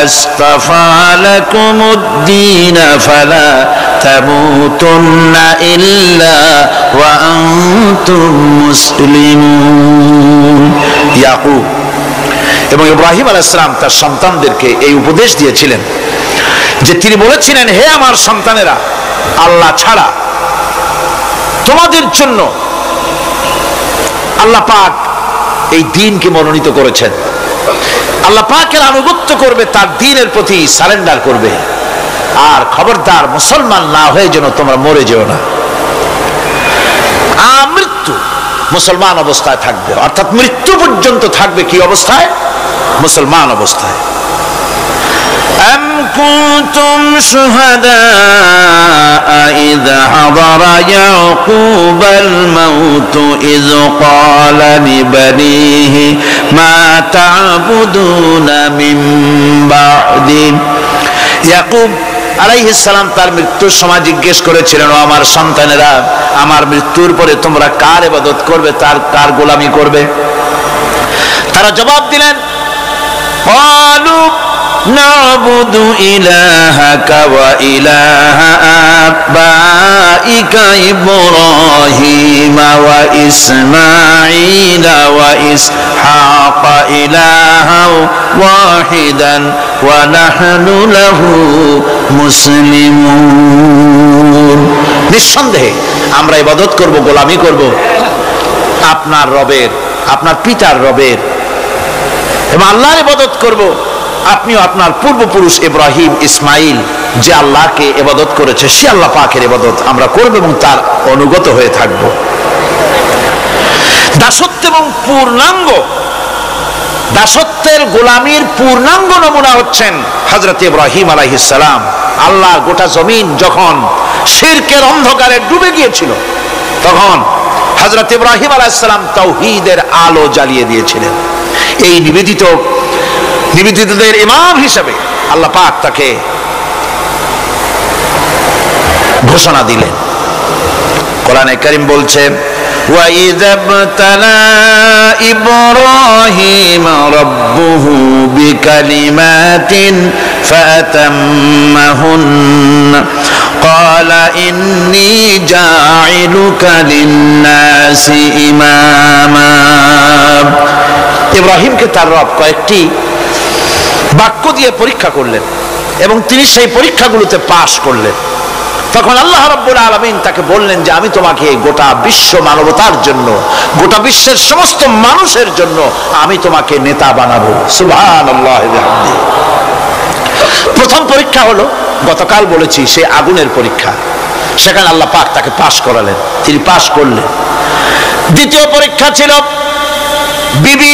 اصطفى لكم الدين فلا تموتن إلا وأنتم مسلمون। ইয়াকুব এবং ইব্রাহিম আলাইহিস সালাম তার সন্তানদেরকে এই উপদেশ দিয়েছিলেন যে তিনি বলেছিলেন, হে আমার সন্তানেরা, আল্লাহ ছাড়া তোমাদের জন্য আল্লাহ পাক এই দ্বীনকে মনোনীত করেছেন। আল্লাহ পাকের আনুগত্য করবে, তার দ্বীনের প্রতি সারেন্ডার করবে। আর খবরদার মুসলমান না হয়ে যেন তোমরা মরে যেও না। মৃত্যু মুসলমান অবস্থায় থাকবে, অর্থাৎ মৃত্যু পর্যন্ত থাকবে কি অবস্থায়? মুসলমান অবস্থায়। أم كنتم شهداء إذ حضر يعقوب الموت إذ قال لبنيه ما تعبدون من بعدي। ইয়াকুব আলাইহিস সালাম তার মৃত্যুর সময় জিজ্ঞেস করেছিলেন, ও আমার সন্তানেরা, আমার মৃত্যুর পরে তোমরা কার ইবাদত করবে, কার গোলামি করবে? তারা জবাব দিলেন, قالوا نعبد إلهك وإله آبائك إبراهيم وإسماعيل وإسحاق إلها واحدا ونحن له مسلمون। নিঃসন্দেহে আমরা ইবাদত করব, গোলামি করব আপনার রবের, আপনার পিতার রবের, এবং আল্লাহর ইবাদত করব। আপনিও আপনার পূর্বপুরুষ ইব্রাহিম, ইসমাইল যে আল্লাহকে ইবাদত করেছে, সে আল্লাহ পাকের ইবাদত আমরা করব এবং তার অনুগত হয়ে থাকব। দাসত্ব এবং দাসত্বের গোলামীর পূর্ণাঙ্গ নমুনা হচ্ছেন হযরত ইব্রাহিম আলাইহিস সালাম। আল্লাহ গোটা জমিন যখন শিরকের অন্ধকারে ডুবে গিয়েছিল, তখন হযরত ইব্রাহিম আলাইহিস সালাম তাওহীদের আলো জ্বালিয়ে দিয়েছিলেন। এই নিবেদিতদের ইমাম হিসেবে আল্লাহ পাক তাকে ঘোষণা দিলেন। কোরআনে কারীম বলছে, وَإِذَ ابْتَلَى إِبْرَاهِيمَ رَبُّهُ بِكَلِمَاتٍ فَأَتَمَّهُنَّ قَالَ إِنِّي جَاعِلُكَ لِلنَّاسِ إِمَامًا। ইব্রাহিমকে তার রব কয়েকটি বাক্য দিয়ে পরীক্ষা করলেন এবং তিনি সেই পরীক্ষাগুলোতে পাশ করলেন। তখন আল্লাহ রাব্বুল আলামিন তাকে বললেন যে আমি তোমাকে গোটা বিশ্ব মানবতার জন্য, গোটা বিশ্বের সমস্ত মানুষের জন্য আমি তোমাকে নেতা বানাবো। সুবহানাল্লাহ ওয়া বিহামদিহি। প্রথম পরীক্ষা হলো, গতকাল বলেছি, সে আগুনের পরীক্ষা। সেখানে আল্লাহ পাক তাকে পাশ করালেন, তিনি পাশ করলেন। দ্বিতীয় পরীক্ষা ছিল বিবি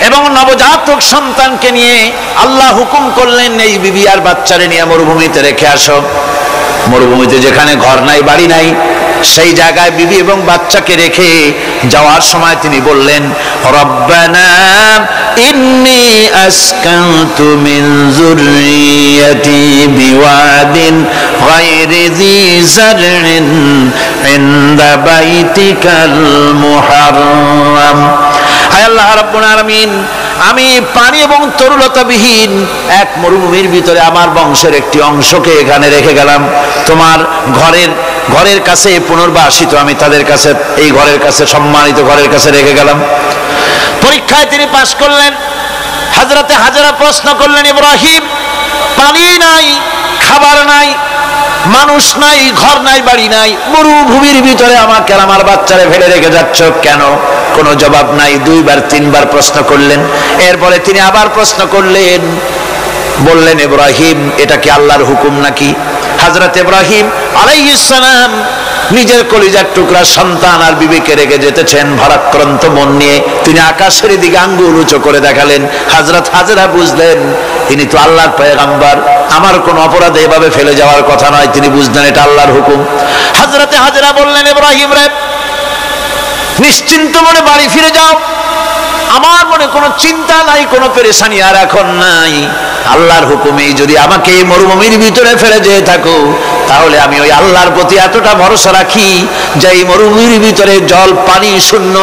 এবং নবজাতক সন্তানকে নিয়ে আল্লাহ হুকুম করলেন, এই বিবি আর বাচ্চারে নিয়ে মরুভূমিতে রেখে আসো। মরুভূমিতে যেখানে ঘর নাই, বাড়ি নাই, সেই জায়গায় বিবি এবং বাচ্চাকে রেখে যাওয়ার সময় তিনি বললেন, রব্বানা ইন্নী আসকানতু মিন যুররিয়াতি বিওয়াদিন গায়রি যী যারইন ইনদা বাইতিকাল মুহাররাম। হায় আল্লাহ রাব্বুল আলামিন, আমি পানি এবং তরুলতাবিহীন এক মরুভূমির ভিতরে আমার বংশের একটি অংশকে এখানে রেখে গেলাম, তোমার ঘরের কাছে পুনর্বাসিত আমি তাদের কাছে, এই ঘরের কাছে, সম্মানিত ঘরের কাছে রেখে গেলাম। পরীক্ষায় তিনি পাশ করলেন। হযরতে হাজেরা প্রশ্ন করলেন, ইব্রাহিম, পানি নাই, খাবার নাই, মানুষ নাই, ঘর নাই, বাড়ি নাই, মরুভূমির ভিতরে আমাকে আর আমার বাচ্চারে ফেলে রেখে যাচ্ছ কেন? কোনো জবাব নাই। 2 বার 3 বার প্রশ্ন করলেন। এরপরে তিনি আবার প্রশ্ন করলেন, বললেন, ইব্রাহিম, এটা কি আল্লাহর হুকুম নাকি? হযরত ইব্রাহিম আলাইহিস সালাম নিজের কলিজার টুকরা সন্তান আর বিবিকে রেখে যেতেছেন ভারাক্রান্ত মন নিয়ে। তিনি আকাশের দিকে আঙ্গুল উঁচু করে দেখালেন। হযরত হাজেরা বুঝলেন তিনি তো আল্লাহর পয়গম্বর, আমার কোনো অপরাধে এভাবে ফেলে যাওয়ার কথা নয়। তিনি বুঝলেন এটা আল্লাহর হুকুম। হযরতে হাজেরা বললেন, ইব্রাহিম রে, নিশ্চিন্ত মনে বাড়ি ফিরে যাও, আমার মনে কোনো চিন্তা নাই, কোনো পেরেশানি আর এখন নাই। আল্লাহর হুকুমেই যদি আমাকে এই মরুভূমির ভিতরে ফেলে যেয়ে থাকো, তাহলে আমি ওই আল্লাহর প্রতি এতটা ভরসা রাখি যে এই মরুভূমির ভিতরে জল পানি শূন্য,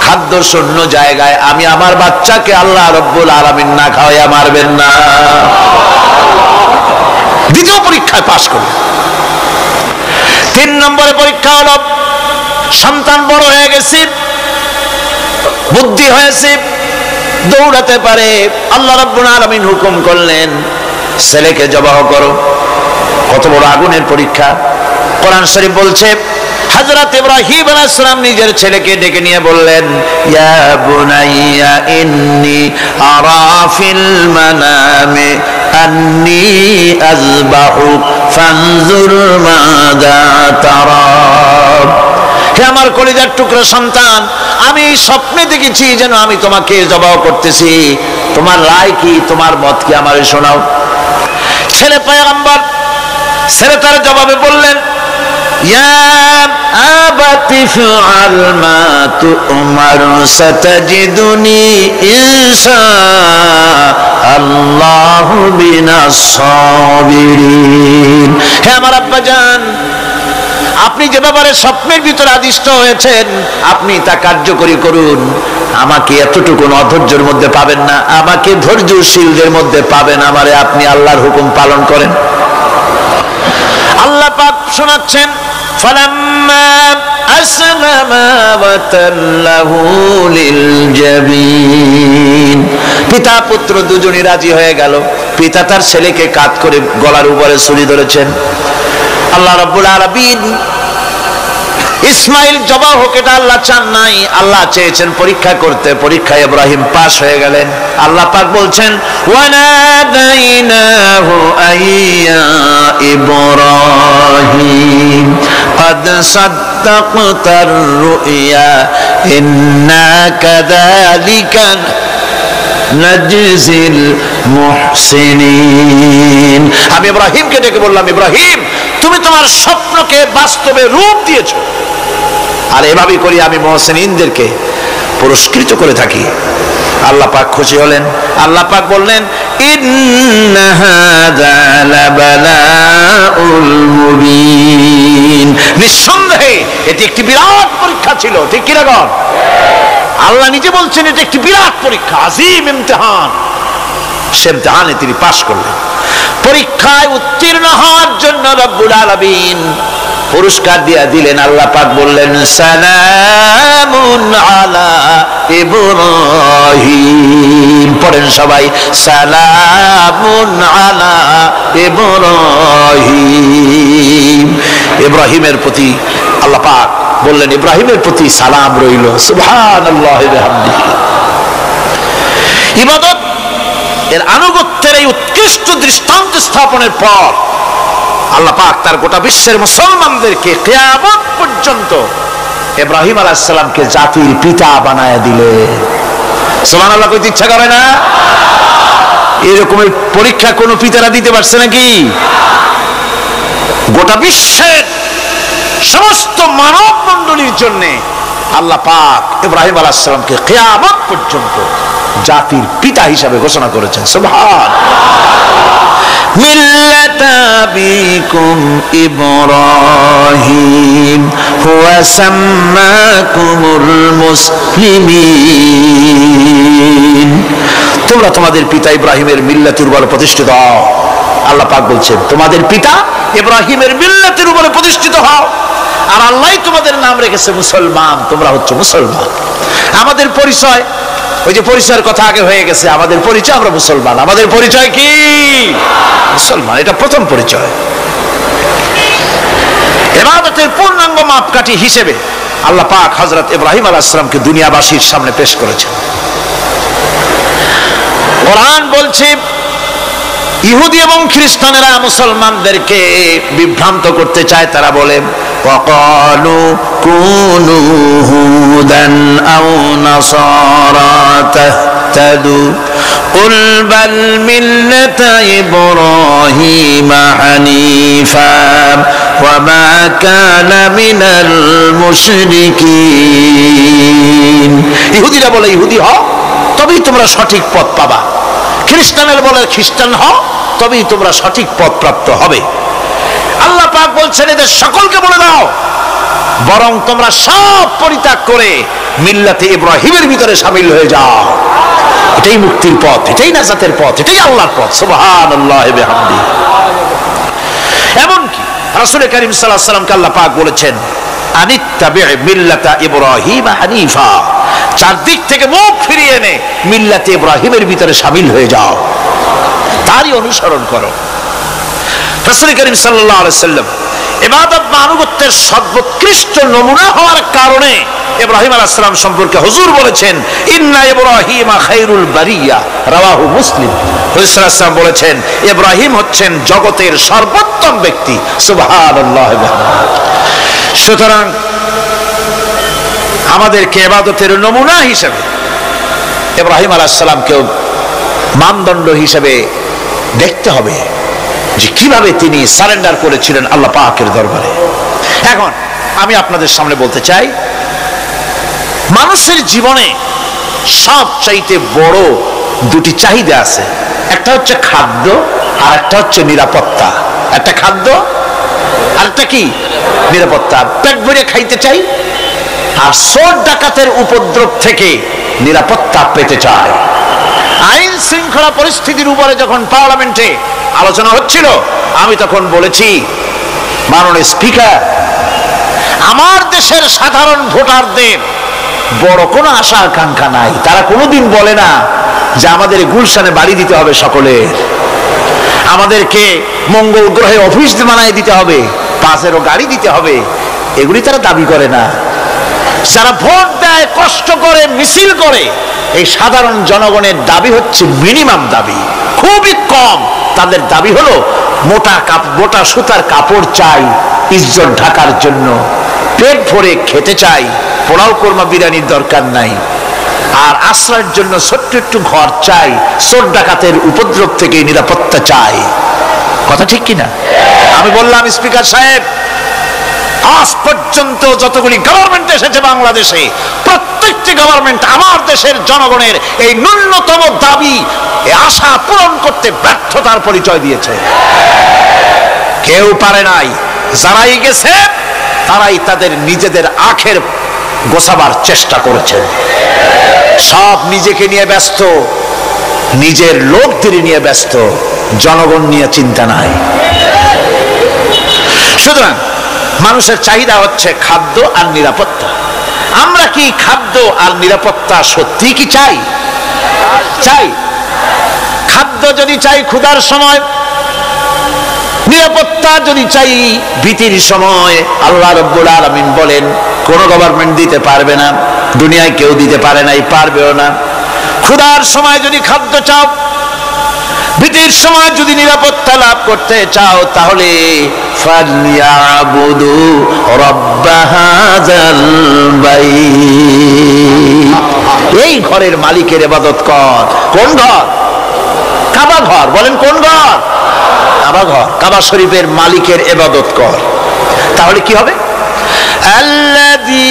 খাদ্য শূন্য জায়গায় আমি আমার বাচ্চাকে আল্লাহ রব্বুল আলামিন না খাওয়াইয়া মারবেন না। দ্বিতীয় পরীক্ষায় পাশ করল। 3 নম্বরে পরীক্ষা হলো, সন্তান বড় হয়ে গেছে, বুদ্ধি হয়েছে, দৌড়াতে পারে। আল্লাহ রাব্বুল আলামিন হুকুম করলেন, ছেলেকে জবাহ করো। কত বড় আগুনের পরীক্ষা! কোরআন শরীফ বলছে, হযরত ইব্রাহিম আলাইহিস সালাম নিজের ছেলেকে ডেকে নিয়ে বললেন, ইয়া বুনাইয়া ইন্নী আরা ফিল মানামি আন্নী আযবাহুক ফানজুর মাযা তারা। হে আমার কলিজার টুকরা সন্তান, আমি স্বপ্নে দেখেছি যেন আমি তোমাকে জবাহ করতেছি, তোমার রায় কি, তোমার মত কি, আমারে শোনাও। ছেলে পয়গম্বর, ছেলে তার জবাবে বললেন, ইয়া আবাতি ফাআল মা তু'মার সাতাজিদুনি ইনশাআল্লাহু মিনাস সাবিরিন। হে আমার আব্বাজান, আপনি যে ব্যাপারে স্বপ্নের ভিতরে আদিষ্ট হয়েছেন আপনি তা কার্যকরী করুন। আমাকে এতটুকু অধৈর্যের মধ্যে পাবেন না, আমাকে ধৈর্যশীলদের মধ্যে পাবেন। আমারে আপনি আল্লাহর হুকুম পালন করেন। আল্লাহ পাক শোনাচ্ছেন, ফালাম্মা আসলামা ওয়া তাল্লাহু লিল জাবিন। পিতা পুত্র দুজনই রাজি হয়ে গেল। পিতা তার ছেলেকে কাঁধ করে গলার উপরে ছুরি ধরেছেন। আল্লাহ রাব্বুল আলামিন ইসমাইল জবাহ হোক এটা আল্লাহ চান নাই, আল্লাহ চেয়েছেন পরীক্ষা করতে। পরীক্ষায় ইব্রাহিম পাশ হয়ে গেলেন। আল্লাহ পাক বলছেন, ওয়ানাদাইনাহু আইয়া ইব্রাহিম قد صدقت الرؤيا إنا كذلك نجزي المحسنين। আমি ইব্রাহিমকে ডেকে বললাম, ইব্রাহিম, তুমি তোমার স্বপ্নকে বাস্তবে রূপ দিয়েছো, আর এভাবেই করি আমি মুহসিনদেরকে পুরস্কৃত করে থাকি। আল্লাহ পাক খুশি হলেন। আল্লাহ পাক বললেন, ইন্না হাযা লাবালাউল মুবিন। নিঃসন্দেহে এটি একটি বিরাট পরীক্ষা ছিল। ঠিক কি না? আল্লাহ নিজে বলছেন এটা একটি বিরাট পরীক্ষা, আজিম ইমতিহান। সে ইমতিহানে তিনি পাশ করলেন। পরীক্ষায় উত্তীর্ণ হওয়ার জন্য রব্বুল আলামিন পুরস্কার দিয়ে দিলেন। আল্লাহ পাক বললেন, সালামুন আলা ইব্রাহিম। পড়েন সবাই, সালামুন আলা ইব্রাহিম। ইব্রাহিমের প্রতি আল্লাহ পাক বললেন, ইব্রাহিমের প্রতি সালাম রইল। সুবহানাল্লাহি ওয়া বিহামদিহি। ইবাদত এর আনুগত্যের এই উৎকৃষ্ট দৃষ্টান্ত স্থাপনের পর আল্লাহ পাক তার গোটা বিশ্বের মুসলমানদেরকে কিয়ামত পর্যন্ত ইব্রাহিম আলাইহিস সালামকে জাতির পিতা বানায়া দিলেন। সুবহানাল্লাহ। কইতে ইচ্ছা করে না? এরকমের পরীক্ষা কোন পিতারা দিতে পারছে নাকি? গোটা বিশ্বের সমস্ত মানব মণ্ডলীর জন্য আল্লাহ পাক ইব্রাহিম আলাইহিস সালামকে কিয়ামত পর্যন্ত জাতির পিতা হিসাবে ঘোষণা করেছেন। সুবহান। মিল্লাতা আবিকুম ইব্রাহিম হুয়া সাম্মাকুমুল মুসলিমিন তোমরা তোমাদের পিতা ইব্রাহিমের মিল্লাতের উপরে প্রতিষ্ঠিত হও। আল্লাহ পাক বলছেন তোমাদের পিতা ইব্রাহিমের মিল্লাতের উপরে প্রতিষ্ঠিত হও, আর আল্লাহই তোমাদের নাম রেখেছে মুসলমান, তোমরা হচ্ছে মুসলমান। আমাদের পরিচয়, ওই যে পরিচয়ের কথা আগে হয়ে গেছে, আমাদের পরিচয় আমরা মুসলমান। আমাদের পরিচয় কি? মুসলমান। এটা প্রথম পরিচয়। ইবাদতের পূর্ণাঙ্গ মাপকাঠি হিসেবে আল্লাহ পাক হযরত ইব্রাহিম আলাইহিস সালামকে দুনিয়াবাসীর সামনে পেশ করেছেন। কোরআন বলছে ইহুদি এবং খ্রিস্টানেরা মুসলমানদেরকে বিভ্রান্ত করতে চায়। তারা বলে ওয়াকালু কুনু হুদান আও নাসারা তাহতাদু কুল বাল মিল্লাতা ইব্রাহিম হানিফা ওয়া মা কানা মিনাল মুশরিকিন। ইহুদিরা বলে ইহুদি হও তবেই তোমরা সঠিক পথ পাবা, খ্রিস্টানের বলে খ্রিস্টান হও তবেই তোমরা সঠিক পথ প্রাপ্ত হবে। আল্লাহ পাক বলছেন এদের সকলকে বলে দাও বরং তোমরা সব পরিত্যাগ করে মিল্লাতে ইব্রাহিমের ভিতরে শামিল হয়ে যাও। এটাই মুক্তির পথ, এটাই নাজাতের পথ, এটাই আল্লাহর পথ। সুবহানাল্লাহি বিহামদিহি। এমনকি রাসূল কারীম সাল্লাল্লাহু আলাইহি ওয়াসাল্লামকে আল্লাহ পাক বলেছেন আনিত্তাবি মিল্লাতা ইব্রাহিম হানিফা, চারদিক থেকে মুখ ফিরিয়ে এনে মিল্লাতে ইব্রাহিমের ভিতরে শামিল হয়ে যাও, তারই অনুসরণ করো। রাসূল কারীম সাল্লাল্লাহু আলাইহি ওয়াসাল্লাম ইবাদত বা আনুগত্যের সর্বোৎকৃষ্ট নমুনা হওয়ার কারণে ইব্রাহিম আলাইহিস সালাম সম্পর্কে হুজুর বলেছেন ইন্না ইব্রাহিমা খায়রুল বারিয়া, রাওয়াহু মুসলিম। হুজুর সাল্লাল্লাহু আলাইহি ওয়াসাল্লাম বলেছেন ইব্রাহিম হচ্ছেন জগতের সর্বোত্তম ব্যক্তি। সুবহানাল্লাহ। সুতরাং আমাদেরকে ইবাদতের নমুনা হিসেবে ইব্রাহিম আলাইহিস সালামকেও মানদণ্ড হিসেবে দেখতে হবে যে কিভাবে তিনি সারেন্ডার করেছিলেন আল্লাহ পাকের দরবারে। এখন আমি আপনাদের সামনে বলতে চাই মানুষের জীবনে সবচাইতে বড় দুটি চাহিদা আছে, একটা হচ্ছে খাদ্য আর একটা হচ্ছে নিরাপত্তা। একটা খাদ্য আর একটা কি? নিরাপত্তা। পেট ভরে খাইতে চাই আর চোর ডাকাতের উপদ্রব থেকে নিরাপত্তা পেতে চায়। আইন শৃঙ্খলা পরিস্থিতির উপরে যখন পার্লামেন্টে আলোচনা হচ্ছিল আমি তখন বলেছি মাননীয় স্পিকার, আমার দেশের সাধারণ ভোটারদের বড় কোনো আশা আকাঙ্ক্ষা নাই। তারা কোনোদিন বলে না যে আমাদের গুলশানে বাড়ি দিতে হবে সকলের, আমাদেরকে মঙ্গল গ্রহে অফিস বানায় দিতে হবে, পাশেরও গাড়ি দিতে হবে, এগুলি তারা দাবি করে না। যারা ভোট দেয়, কষ্ট করে, মিছিল করে, এই সাধারণ জনগণের দাবি হচ্ছে মিনিমাম দাবি, খুবই কম। তাদের দাবি হলো মোটা সুতার কাপড় চাই ইজ্জত ঢাকার জন্য, পেট ভরে খেতে চাই, পোলাও কোরমা বিরিয়ানির দরকার নাই, আর আশ্রয়ের জন্য ছোট্ট একটু ঘর চাই, চোর ডাকাতের উপদ্রব থেকে নিরাপত্তা চাই। কথা ঠিক কিনা? আমি বললাম স্পিকার সাহেব, আজ পর্যন্ত যতগুলি গভর্নমেন্ট এসেছে বাংলাদেশে, প্রত্যেকটি গভর্নমেন্ট আমার দেশের জনগণের এই ন্যূনতম দাবি, এই আশা পূরণ করতে ব্যর্থতার পরিচয় দিয়েছে। কেউ পারে নাই। যারাই গেছে তারাই তাদের নিজেদের আখের গোছাবার চেষ্টা করেছে। সব নিজেকে নিয়ে ব্যস্ত, নিজের লোকদের নিয়ে ব্যস্ত, জনগণ নিয়ে চিন্তা নাই। সুতরাং মানুষের চাহিদা হচ্ছে খাদ্য আর নিরাপত্তা। আমরা কি খাদ্য আর নিরাপত্তা সত্যি কি চাই? চাই। খাদ্য যদি চাই ক্ষুধার সময়, নিরাপত্তা যদি চাই ভীতির সময়, আল্লাহ রাব্বুল আলামিন বলেন কোন গভর্নমেন্ট দিতে পারবে না, দুনিয়ায় কেউ দিতে পারে নাই, পারবেও না। ক্ষুধার সময় যদি খাদ্য চাও, ভীতির সময় যদি নিরাপত্তা লাভ করতে চাও, তাহলে ফালইয়াবুদু রাব্ব হাযাল বাইত, এই ঘরের মালিকের ইবাদত কর। কোন ঘর? কাবা ঘর। বলেন কোন ঘর? কাবা ঘর। কাবা শরীফের মালিকের ইবাদত কর। তাহলে কি হবে? আল্লাযী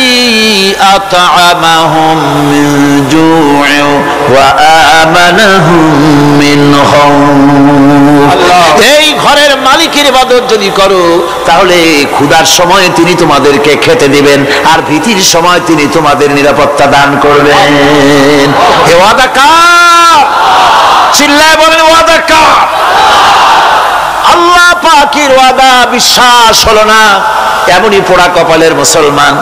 আত'আমাহুম মিন জু'ইন ওয়া আমানাহুম মিন খাউফ। এই ঘরের মালিকের ইবাদত যদি করো তাহলে ক্ষুধার সময় তিনি তোমাদেরকে খেতে দিবেন, আর ভীতির সময় তিনি তোমাদের নিরাপত্তা দান করবেন। এ ওয়াদা কার? চিল্লায় বলেন ওয়াদা কার? আল্লাহ পাকের ওয়াদা বিশ্বাস হলো না, এমনই পোড়া কপালের মুসলমান।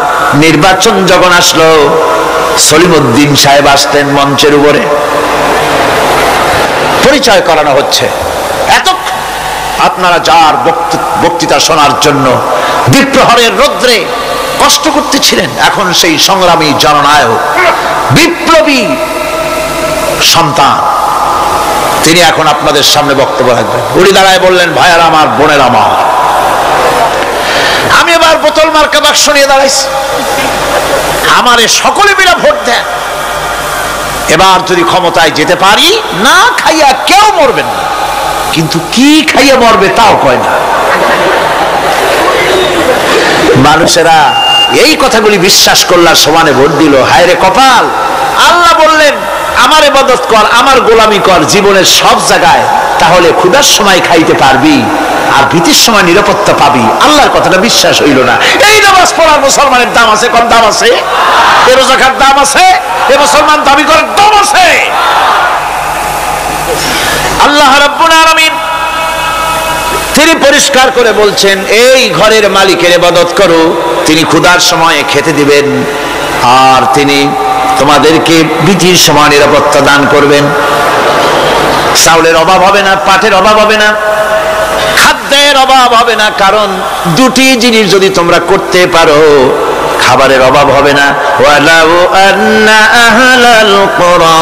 নির্বাচন যখন আসলো, সলিমউদ্দিন সাহেব আসতেন মঞ্চের উপরে, পরিচয় করানো হচ্ছে। এত আপনারা যার বক্তৃতা শোনার জন্য দ্বিপ্রহরের রৌদ্রে কষ্ট করতেছিলেন, এখন সেই সংগ্রামী জননায়ক বিপ্লবী সন্তান, তিনি এখন আপনাদের সামনে বক্তব্য রাখবেন। উনি দাঁড়ায় বললেন, ভাইয়ার আমার, বোনের আমার, আমি এবার বোতল মার্কা বাক্স নিয়ে দাঁড়াইছি, আমারে সকলে মিলে ভোট দেন। এবার যদি ক্ষমতায় যেতে পারি, না খাইয়া কেউ মরবেন না, কিন্তু কি খাইয়া মরবে তাও কয় না। মানুষেরা এই কথাগুলি বিশ্বাস করলার সমানে ভোট দিল। হায় রে কপাল! আল্লাহ বললেন, আমার ইবাদত কর, আমার গোলামি কর জীবনের সব জায়গায়, তাহলে ক্ষুধার সময় খাইতে পারবি আর ভীতির সময় নিরাপত্তা পাবি। আল্লাহর কথাটা বিশ্বাস হইল না। এই নামাজ পড়ার মুসলমানের দাম আছে, কম দাম আছে? এ রোজা খাওয়ার দাম আছে? এ মুসলমান দাবি করার দাম আছে? আল্লাহ রাব্বুল আলামিন তিনি পরিষ্কার করে বলছেন, এই ঘরের মালিকের ইবাদত করো, তিনি ক্ষুধার সময়ে খেতে দিবেন, আর তিনি তোমাদেরকে ভীতির সময় নিরাপত্তা দান করবেন। চাউলের অভাব হবে না, পাটের অভাব হবে না, খাদ্যের অভাব হবে না, কারণ দুটি জিনিস যদি তোমরা করতে পারো, খাবারের অভাব হবে না। ওয়ালাউ আন্না আহলাল কুরা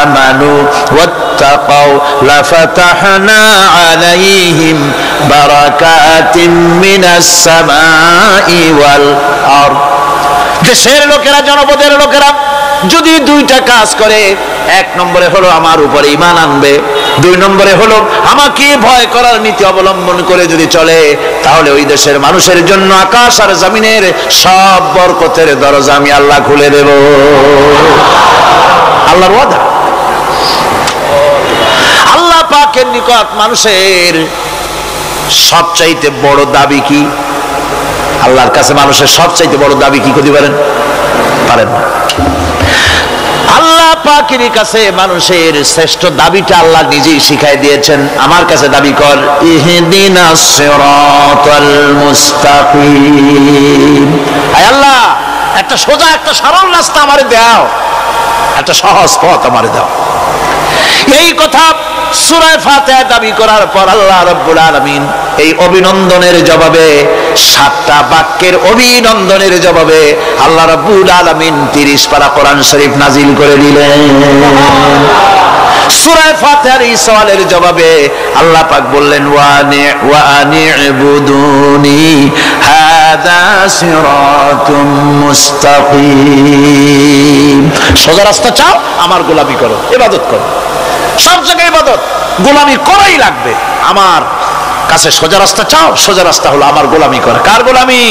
আমানু ওয়াত্তাকাউ লাফাতাহনা আলাইহিম বারাকাতিম মিনাস সামাই ওয়াল আরদ। দেশের লোকেরা, জনপদের লোকেরা যদি দুইটা কাজ করে, এক নম্বরে হলো আমার উপরে ঈমান আনবে, দুই নম্বরে হলো আমাকে ভয় করার নীতি অবলম্বন করে যদি চলে, তাহলে ওই দেশের মানুষের জন্য আকাশ আর জমিনের সব বরকতের দরজা আমি আল্লাহ খুলে দেব। আল্লাহর ওয়াদা। আল্লাহ পাকের নিকট মানুষের সবচাইতে বড় দাবি কি? আল্লাহর কাছে মানুষের সবচাইতে বড় দাবি কি করতে পারেন? পারেন না। আল্লাহ পাকের কাছে মানুষের শ্রেষ্ঠ দাবিটা আল্লাহ নিজেই শিখাই দিয়েছেন। আমার কাছে দাবি কর, ইহদিনাস সিরাতাল মুস্তাকিম। আয় আল্লাহ, একটা সোজা, একটা সরল রাস্তা আমারে দাও, একটা সহজ পথ আমারে দাও। এই কথা সূরা ফাতিহা দাবি করার পর আল্লাহ রাব্বুল আলামিন এই অভিনন্দনের জবাবে, 7টা বাক্যের অভিনন্দনের জবাবে আল্লাহ রাব্বুল আলামিন 30 পারা কোরআন শরীফ নাজিল করে দিলেন। সূরা ফাতিহার এই সওয়ালের জবাবে আল্লাহ পাক বললেন, ওয়া আনি'বুদুনি হাদা সিরাতুম মুস্তাকিম। সোজা রাস্তা চাও, আমার গোলামি করো, ইবাদত করো। সব জায়গায় ইবাদত, গোলামি করাই লাগবে। আমার কাছে সোজা রাস্তা চাও, সোজা রাস্তা হলো আমার গোলামি করা। কার গোলামি?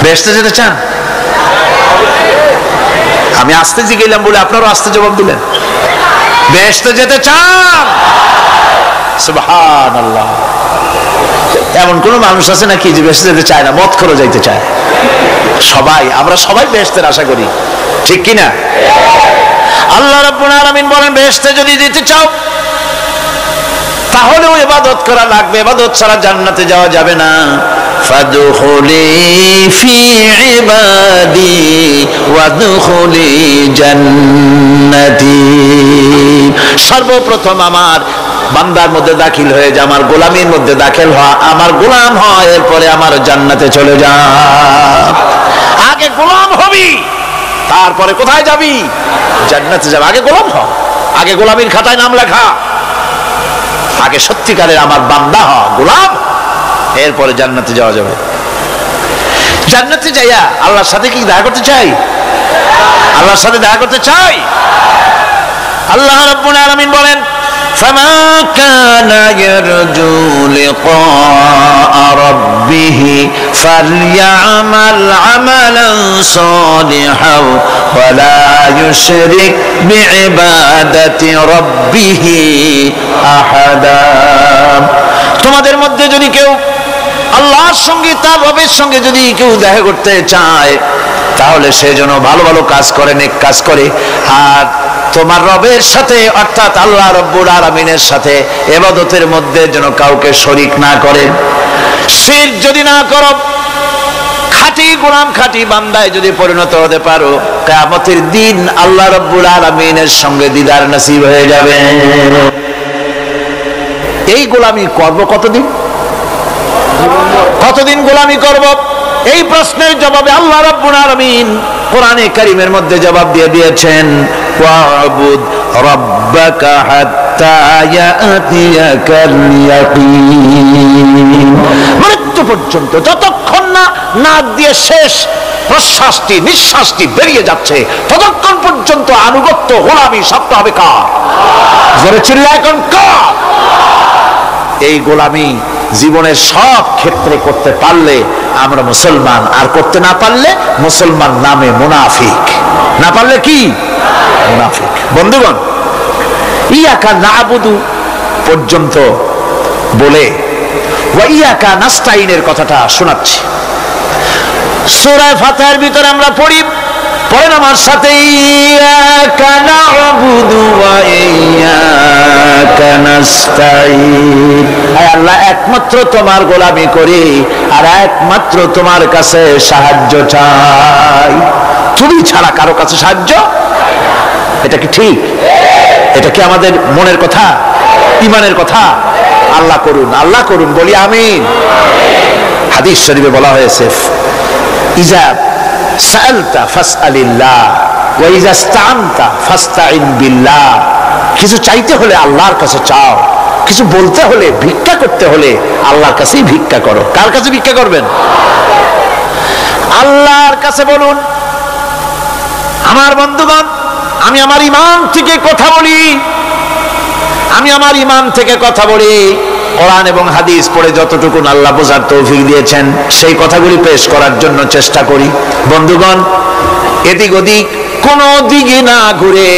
বেহেশতে যেতে চান? আমি আস্তে জিগাইলাম বলে আপনারও আস্তে জবাব দিলেন। বেহেশতে যেতে চান? সুবহানাল্লাহ। এমন কোন মানুষ আছে নাকি যে বেহেশতে যেতে চায় না? মত করে যাইতে চায়। সবাই, আমরা সবাই বেহেশতের আশা করি, ঠিক কিনা? আল্লাহ রাব্বুল আলামিন বলেন, বেহেশতে যদি যেতে চাও তাহলেও ইবাদত করা লাগবে, ইবাদত ছাড়া জান্নাতে যাওয়া যাবে না। ফাদখুলি ফি ইবাদি ওয়াদখুলি জান্নাতি। সর্বপ্রথম আমার বান্দার মধ্যে দাখিল হয়ে যা, আমার গোলামির মধ্যে দাখিল হওয়া, আমার গোলাম হয়, এরপরে আমার জান্নাতে চলে যা। আগে গোলাম হবি, তারপরে কোথায় যাবি? জান্নাতে যাবে। আগে গোলাম হ, আগে গোলামির খাতায় নাম লেখা, আগে সত্যিকারের আমার বান্দা হ, গোলাম, এরপরে জান্নাতে যাওয়া যাবে। জান্নাতে যাইয়া আল্লাহর সাথে কি দেখা করতে চাই? আল্লাহর সাথে দেখা করতে চাই। আল্লাহ রাব্বুল আলামিন বলেন, ফামা কানা ইয়ারজু লিকা রাব্বিহি ফালইআমাল আমালান সালিহান ওয়া লা ইউশরিক বিইবাদাতি রাব্বিহি আহাদা। তোমাদের মধ্যে যদি কেউ আল্লাহর সঙ্গে, তার রবের সঙ্গে যদি কেউ দেখা করতে চায়, তাহলে সে যেন ভালো ভালো কাজ করে, নেক কাজ করে, আর তোমার রবের সাথে অর্থাৎ আল্লাহ রব্বুল আলামিনের সাথে ইবাদতের মধ্যে যেন কাউকে শরীক না করে। শিরক যদি না করো, খাঁটি গোলাম খাঁটি বান্দায় যদি পরিণত হতে পারো, কিয়ামতের দিন আল্লাহ রব্বুল আলামিনের সঙ্গে দিদার নসিব হয়ে যাবে। এই গোলামি করব কতদিন? কতদিন গোলামি করব? এই প্রশ্নের জবাবে আল্লাহ রাব্বুল আলামিন কোরআনে কারীমের মধ্যে জবাব দিয়ে দিয়েছেন, ওয়াবুদ রাব্বাকা হাত্তা ইয়াতিয়াকাল ইয়াকিন। মৃত্যু পর্যন্ত, যতক্ষণ না নাক দিয়ে শেষ প্রশ্বাসটি নিঃশ্বাসটি বেরিয়ে যাচ্ছে, ততক্ষণ পর্যন্ত আনুগত্য গোলামি সবটা হবে কার? জোরে চিল্লায় কোন কার? এই গোলামি জীবনের সব ক্ষেত্রে করতে পারলে আমরা মুসলমান, আর করতে না পারলে মুসলমান নামে মুনাফিক। না পারলে কি? মুনাফিক। বন্ধুগণ, ইয়াকা নাবুদু পর্যন্ত বলে ওয়া ইয়াকা নাস্তাইনের কথাটা শোনাচ্ছি। সূরা ফাতিহার ভিতরে আমরা পড়ি, পড়েন আমার সাথে, ইয়াকা নাবুদু ওয়া ইয়াকা নাস্তাইন। আয় আল্লাহ, একমাত্র তোমার গোলামি করি আর একমাত্র তোমার কাছে সাহায্য চাই। তুমি ছাড়া কারো কাছে সাহায্য? এটা কি ঠিক? এটা কি আমাদের মনের কথা, ঈমানের কথা? আল্লাহ করুন, আল্লাহ করুন, বলি আমিন। হাদিস শরীফে বলা হয়েছে, ইজা সাআলতা ফাসআলিল্লাহ ওয়া ইজা ইসতাআনতা ফাসতাইন বিল্লাহ। কিছু চাইতে হলে আল্লাহর কাছে চাও, কিছু বলতে হলে, ভিক্ষা করতে হলে আল্লাহর কাছেই ভিক্ষা করো। কার কাছে ভিক্ষা করবেন? আল্লাহর কাছে বলুন। আমার বন্ধুগণ, আমি আমার ঈমান থেকে কথা বলি, আমি আমার ঈমান থেকে কথা বলি। কোরআন এবং হাদিস পড়ে যতটুকু আল্লাহ বোঝার তৌফিক দিয়েছেন সেই কথাগুলি পেশ করার জন্য চেষ্টা করি। বন্ধুগণ, এদিক ওদিক কোনো দিকে না ঘুরে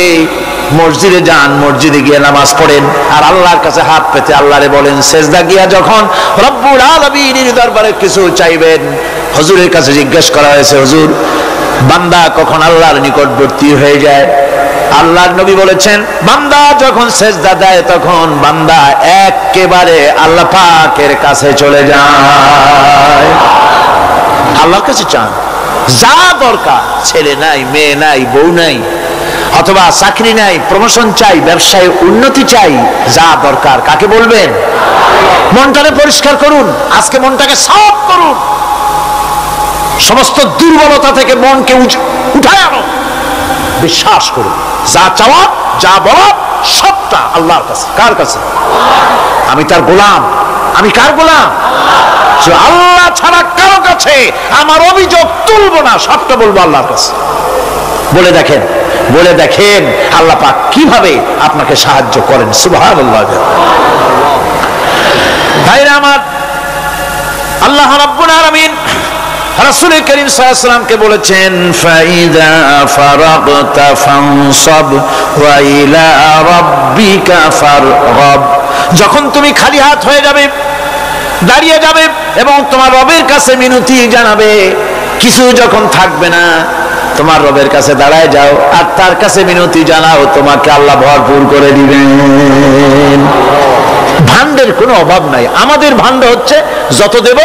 মসজিদে যান, মসজিদে গিয়ে নামাজ পড়েন, আর আল্লাহর কাছে হাত পেতে আল্লাহরে বলেন। সেজদা গিয়া যখন রব্বুল আলামিনের দরবারে কিছু চাইবেন, হুজুরের কাছে জিজ্ঞেস করা হয়েছে, হুজুর, বান্দা কখন আল্লাহর নিকটবর্তী হয়ে যায়? আল্লাহর নবী বলেছেন, বান্দা যখন সেজদা দেয় তখন বান্দা একেবারে আল্লাহ পাকের কাছে চলে যায়। আল্লাহর কাছে চান যা দরকার, ছেলে নাই, মেয়ে নাই, বউ নাই, অথবা চাকরি নাই, প্রমোশন চাই, ব্যবসায় উন্নতি চাই, যা দরকার কাকে বলবেন? মনটাকে পরিষ্কার করুন, আজকে মনটাকে সাফ করুন, সমস্ত দুর্বলতা থেকে মনকে উঠায় আনো, বিশ্বাস করুন, যা চাওয়া যা বলা সবটা আল্লাহর কাছে। কার কাছে? আমি তার গোলাম। আমি কার গোলাম? আল্লাহ ছাড়া কারো কাছে আমার অভিযোগ তুলবো না, সবটা বলবো আল্লাহর কাছে। বলে দেখেন, বলে দেখেন আল্লাহ পাক কিভাবে আপনাকে সাহায্য করেন। সুবহানাল্লাহ। ভাইরা আমার, আল্লাহ রাব্বুল আলামিন রাসূল করিম সাল্লাল্লাহু আলাইহি ওয়াসাল্লামকে বলেছেন, ফাইদা ফারাগতা ফানসাব ওয়া ইলা রাব্বিকা ফারগাব। যখন তুমি খালি হাত হয়ে যাবে, দাঁড়িয়ে যাবে এবং তোমার রবের কাছে মিনতি জানাবে, কিছু যখন থাকবে না, তোমার রবের কাছে দাঁড়ায় যাও আর তার কাছে মিনতি জানাও, তোমাকে আল্লাহ ভরপুর করে দিবেন। ভান্ডের কোনো অভাব নাই। আমাদের ভান্ড হচ্ছে যত দেব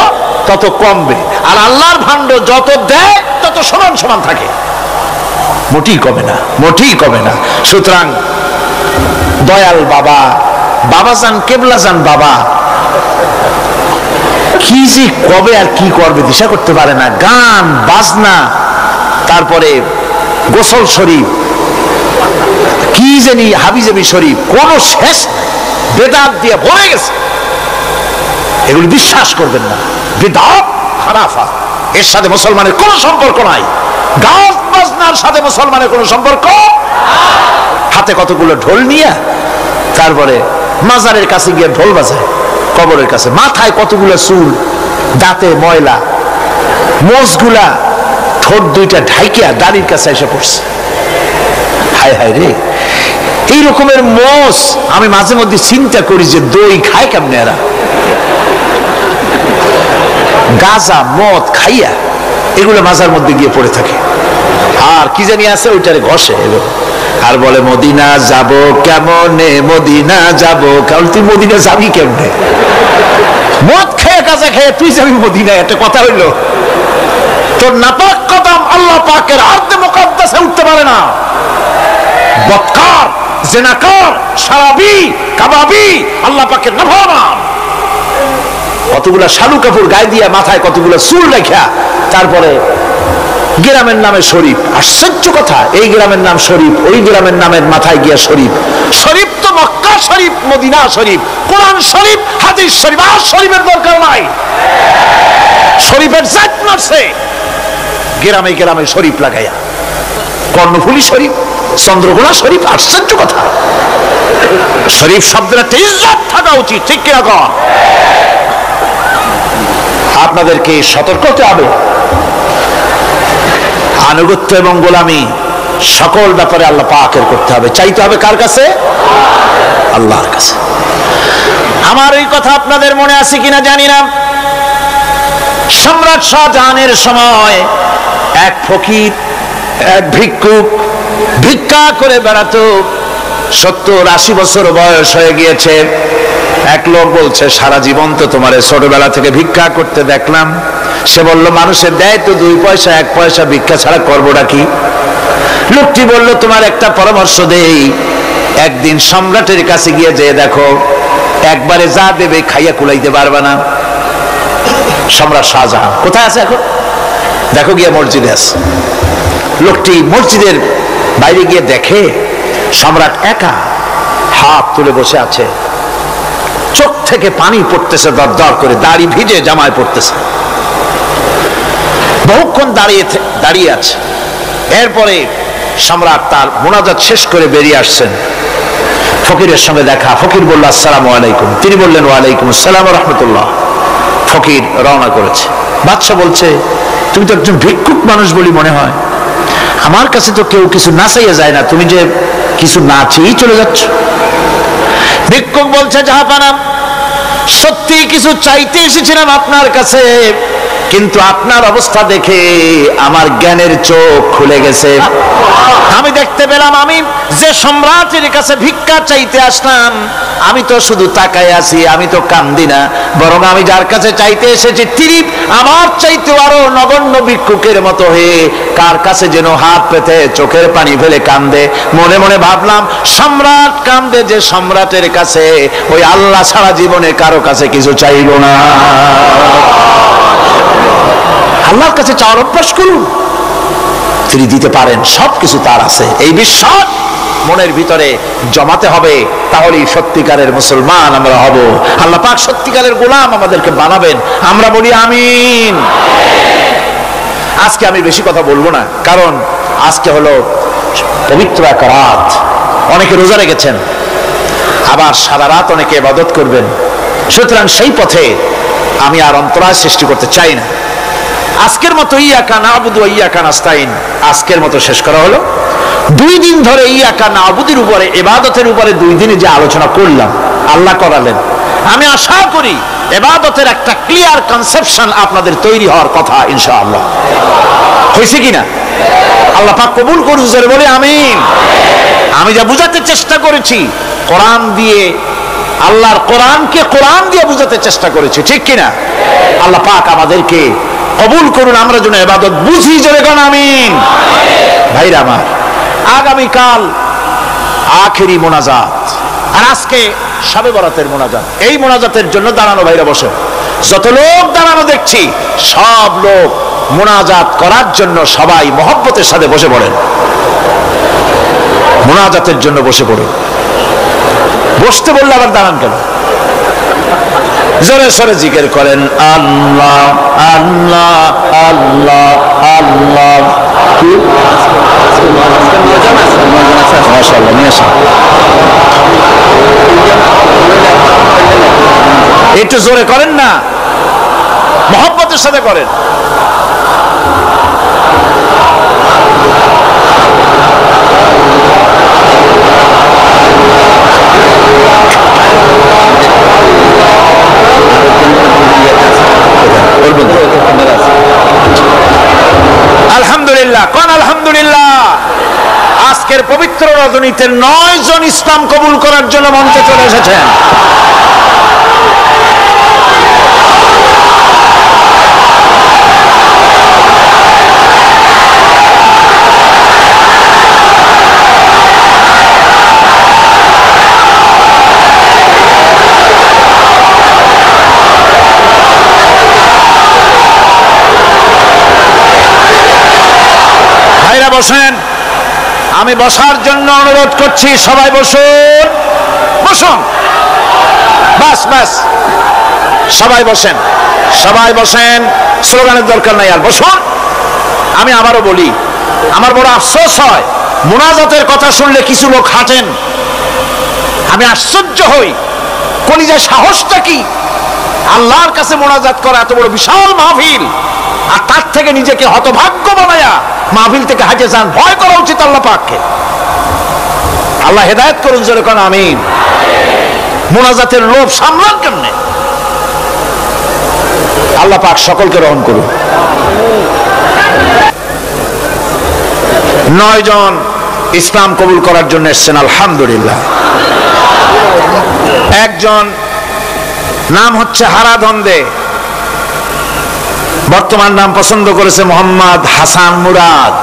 তত কমবে, আর আল্লাহর ভান্ড যত দেয় তত সমান সমান থাকে, মোটেই কমে না, মোটেই কমে না। সুতরাং দয়াল বাবা, বাবাজান, কেবলাজান বাবা কি যে কবে আর কি করবে দিশা করতে পারে না। গান বাজনা, তারপরে গোসল শরীফ, কি জানি হাবিজাবি শরীফ, কোন শেষ বেদাত দিয়ে ভরে গেছে। এগুলি বিশ্বাস করবেন না, বিদআত খারাফা, এর সাথে মুসলমানের কোনো সম্পর্ক নাই। গান বাজনার সাথে মুসলমানের কোনো সম্পর্ক। হাতে কতগুলো ঢোল নিয়ে তারপরে মাজারের কাছে গিয়ে ঢোল বাজায়, কবরের কাছে, মাথায় কতগুলো চুল, দাঁতে ময়লা, মোষগুলা ঠোঁট দুইটা ঢাইকিয়া দাড়ির কাছে এসে পড়ছে। হায় হায় রে, এই রকমের মোষ আমি মাঝে মধ্যে চিন্তা করি যে দই খায় কেমনে এরা। গাঁজা মদ খাইয়া এগুলো মাজার মধ্যে গিয়ে পড়ে থাকে। আর কি জানি আছে ওইটারে ঘষে আর বলে মদিনা যাব কেমনে, মদিনা যাব। কারণ তুই মদিনা যাবি কেমনে? মদ খেয়ে কাজে খেয়ে তুই যাবি মদিনা, একটা কথা হইলো? তোর নাপাক কদম আল্লাহ পাকের আরদে মুকাদ্দাসে উঠতে পারে না। বদকার, জেনাকার, শারাবি, কাবাবি আল্লাহ পাকের নাফরমান। কতগুলা শালু কাপড় গায়ে দিয়া, মাথায় কতগুলা চুল রেখা, তারপরে গ্রামের নামে শরীফ। আশ্চর্য কথা, এই গ্রামের নাম শরীফ, ওই গ্রামের নামের মাথায় গিয়া শরীফ। শরীফ তো মক্কা শরীফ, মদিনা শরীফ, কোরআন শরীফ, হাদিস শরীফ। আর শরীফের দরকার নাই। শরীফের জাত মারছে গ্রামে গ্রামে শরীফ লাগাইয়া। কর্ণফুলী শরীফ, চন্দ্রকোনা শরীফ। আশ্চর্য কথা। শরীফ শব্দের একটা ইজ্জত থাকা উচিত, ঠিক কিনা কন? আপনাদেরকে সতর্ক হতে হবে। আনুগত্য এবং গোলামি সকল ব্যাপারে আল্লাহ পাকের করতে হবে। চাইতে হবে কার কাছে? আল্লাহর কাছে। আমার এই কথা আপনাদের মনে আছে কিনা জানি না। সম্রাট শাহজাহানের সময় এক ফকির, এক ভিক্ষুক ভিক্ষা করে বেড়াতো। 70-80 বছর বয়স হয়ে গিয়েছে। এক লোক বলছে, সারা জীবন তো তোমার ছোটবেলা থেকে ভিক্ষা করতে দেখলাম। সে বলল, মানুষের দেয় তো 2 পয়সা 1 পয়সা, ভিক্ষা ছাড়া করবোটা কি? লোকটি বলল, তোমার একটা পরামর্শ দেই। একদিন সম্রাটের কাছে গিয়ে যে দেখো, একবারে যা দেবে খাইয়া কুলাইতে পারবে না। সম্রাট শাহজাহান কোথায় আছে এখন? দেখো গিয়ে মসজিদে আছে। লোকটি মসজিদের বাইরে গিয়ে দেখে সম্রাট একা হাত তুলে বসে আছে। চোখ থেকে পানি পড়তেছে দর দর করে, দাড়ি ভিজে জামায় পড়তেছে। বহুক্ষণ দাঁড়িয়ে আছে। এরপরে সম্রাট তার মুনাজাত শেষ করে বেরিয়ে আসছেন। ফকিরের সঙ্গে দেখা। ফকির বলল, আসসালামু আলাইকুম। তিনি বললেন, ওয়ালাইকুম আসসালাম ওয়া রাহমাতুল্লাহ। ফকির রওনা করেছে। বাদশা বলছে, তুমি তো একজন ভিক্ষুক মানুষ বলি মনে হয়, আমার কাছে তো কেউ কিছু না চাইয়া যায় না, তুমি যে কিছু না চেয়েই চলে যাচ্ছ। ভিক্ষুক বলছে, জাহাপানা, সত্যি কিছু চাইতে এসেছিলাম আপনার কাছে, কিন্তু আপনার অবস্থা দেখে আমার জ্ঞানের চোখ খুলে গেছে। আমি দেখতে পেলাম আমি যে সম্রাটের কাছে ভিক্ষা চাইতে আসলাম, আমি তো শুধু তাকায় আছি, আমি তো কান্দি না, বরং আমি যার কাছে চাইতে এসেছি তিনি আমার চাইতে আরো নগণ্য ভিক্ষুকের মতো হয়ে কার কাছে যেন হাত পেতে চোখের পানি ফেলে কান্দে। মনে মনে ভাবলাম, সম্রাট কান্দে যে সম্রাটের কাছে, ওই আল্লাহ ছাড়া জীবনে কারো কাছে কিছু চাইব না। আল্লাহর কাছে চাওয়ার অভ্যাস করুন, তিনি দিতে পারেন। সবকিছু তার আছে, এই বিশ্বাস মনের ভিতরে জমাতে হবে। তাহলেই সত্যিকারের মুসলমান আমরা হব। আল্লাহ পাক সত্যিকারের গোলাম আমাদেরকে বানাবেন। আমরা বলি আমিন। আজকে আমি বেশি কথা বলবো না, কারণ আজকে হলো পবিত্র এক রাত। অনেকে রোজা রেখেছেন, আবার সারা রাত অনেকে ইবাদত করবেন। সুতরাং সেই পথে আমি আর অন্তরায় সৃষ্টি করতে চাই না। আজকের মতো ইয়াকা নাবুদু ওয়া ইয়াকা নাস্তাইন আজকের মতো শেষ করা হলো। 2 দিন ধরে ইয়াকা নাবুদের উপরে, ইবাদতের উপরে 2 দিনে যে আলোচনা করলাম, আল্লাহ করালেন। আমি আশা করি ইবাদতের একটা ক্লিয়ার কনসেপশন আপনাদের তৈরি হওয়ার কথা ইনশাআল্লাহ। হয়েছে কিনা? আল্লাহ পাক কবুল করুন, জোরে বলে আমিন। আমি যা বুঝাতে চেষ্টা করেছি কোরআন দিয়ে, আল্লাহর কোরআনকে কোরআন দিয়ে বুঝাতে চেষ্টা করেছি, ঠিক কিনা? আল্লাহ পাক আমাদেরকে কবুল করুন, আমরা যেন ইবাদত বুঝি, জোরে কোন আমিন। ভাইরা আমার, আগামীকাল আখেরি মোনাজাত, আর আজকে শবে বরাতের মোনাজাত। এই মোনাজাতের জন্য দাঁড়ানো ভাইরা বসে। যত লোক দাঁড়ানো দেখছি, সব লোক মোনাজাত করার জন্য সবাই মহব্বতের সাথে বসে পড়েন। মোনাজাতের জন্য বসে পড়ুন। বসতে বললে আবার দাঁড়ান কেন? জোরে সরে জিকির করেন, আল্লাহ আল্লাহ আল্লাহ আল্লাহ। মাশাআল্লাহ, নিয়ে আসেন। একটু জোরে করেন না, মহব্বতের সাথে করেন। আলহামদুলিল্লাহ, কোন আলহামদুলিল্লাহ। আজকের পবিত্র রজনীতে 9 জন ইসলাম কবুল করার জন্য মঞ্চে চলে এসেছেন। বসেন, আমি বসার জন্য অনুরোধ করছি, সবাই বসুন, বসুন, বাস বাস, সবাই বসেন, সবাই বসেন, স্লোগানের দরকার নাই, আর বসুন। আমি আবারও বলি, আমার বড় আফসোস হয়, মুনাজাতের কথা শুনলে কিছু লোক হাঁটেন, আমি আশ্চর্য হই, কলিজায় সাহসটা কি? আল্লাহর কাছে মুনাজাত করা এত বড় বিশাল মাহফিল, আর তার থেকে নিজেকে হতভাগ্য বানায়া মাহফিল থেকে হাঁটে যান, ভয় করা উচিত আল্লাহ পাককে। আল্লাহ হেদায়েত করুন, জোরে কোন আমিন। মুনাজাতের লোভ সামলান কেমনে? আল্লাহ পাক সকলকে রহম করুন। 9 জন ইসলাম কবুল করার জন্য এসেছেন, আলহামদুলিল্লাহ। একজন নাম হচ্ছে হারাধন্দে, বর্তমান নাম পছন্দ করেছে মোহাম্মদ হাসান মুরাদ।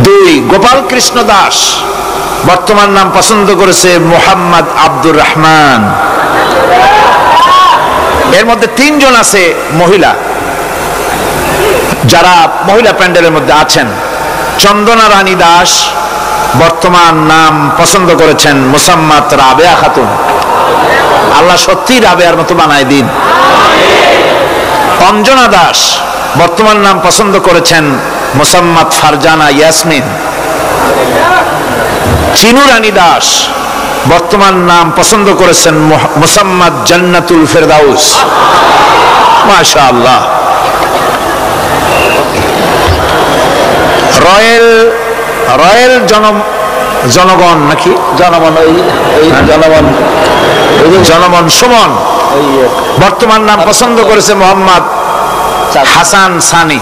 2 গোপাল কৃষ্ণ দাস, বর্তমান নাম পছন্দ করেছে মোহাম্মদ আব্দুর রহমান। এর মধ্যে 3 জন আছে মহিলা, যারা মহিলা প্যান্ডেলের মধ্যে আছেন। চন্দনা রানী দাস, বর্তমান নাম পছন্দ করেছেন মোসাম্মদ রাবেয়া খাতুন। আল্লাহ সত্যি রাবেয়ার মতো বানায় দিন। অঞ্জনা দাস, বর্তমান নাম পছন্দ করেছেন মোসাম্মদ ফারজানা ইয়াসমিন। চিনু রানী দাস, বর্তমান নাম পছন্দ করেছেন মোসাম্মদ জান্নাতুল ফেরদাউস। মাশাআল্লাহ। রয়েল জনগণ নাকি জনমন সুমন, বর্তমান নাম পছন্দ করেছে মোহাম্মদ হাসান সানি।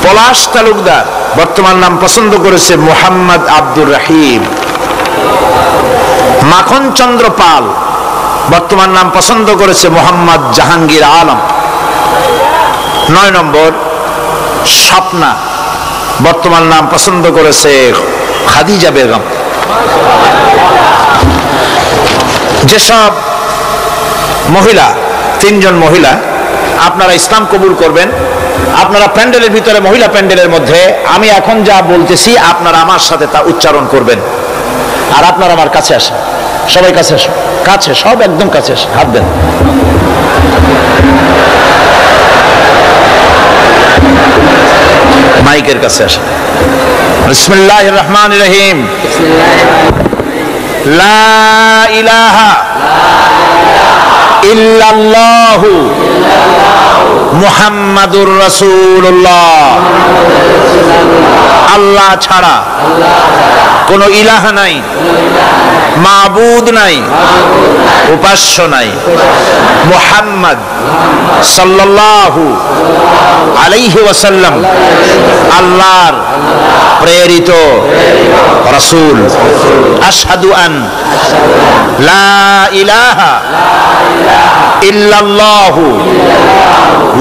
পলাশ তালুকদার, বর্তমান নাম পছন্দ করেছে মোহাম্মদ আব্দুর রহিম। মাখন চন্দ্র পাল, বর্তমান নাম পছন্দ করেছে মোহাম্মদ জাহাঙ্গীর আলম। 9 নম্বর স্বপ্না, বর্তমান নাম পছন্দ করেছে খাদিজা বেগম। যেসব মহিলা, 3 জন মহিলা আপনারা ইসলাম কবুল করবেন, আপনারা প্যান্ডেলের ভিতরে, মহিলা প্যান্ডেলের মধ্যে আমি এখন যা বলতেছি আপনারা আমার সাথে তা উচ্চারণ করবেন। আর আপনারা আমার কাছে আসেন, সবাই কাছে আসেন, কাছে, সব একদম কাছে আসেন, হাত দেন। মাইকের কাছে আসেন। বিসমিল্লাহির রহমানির রহিম। লা ইলাহা ইল্লাল্লাহু মুহাম্মাদুর রাসূলুল্লাহ। আল্লাহ ছাড়া কোনো ইলাহ নাই, মাবুদ নাই, উপাস্য নাই। মুহাম্মদ সাল্লাল্লাহু আলাইহি ওয়াসাল্লাম আল্লাহর প্রেরিত রাসূল। আশহাদু আন লা ইলাহা ইল্লাল্লাহু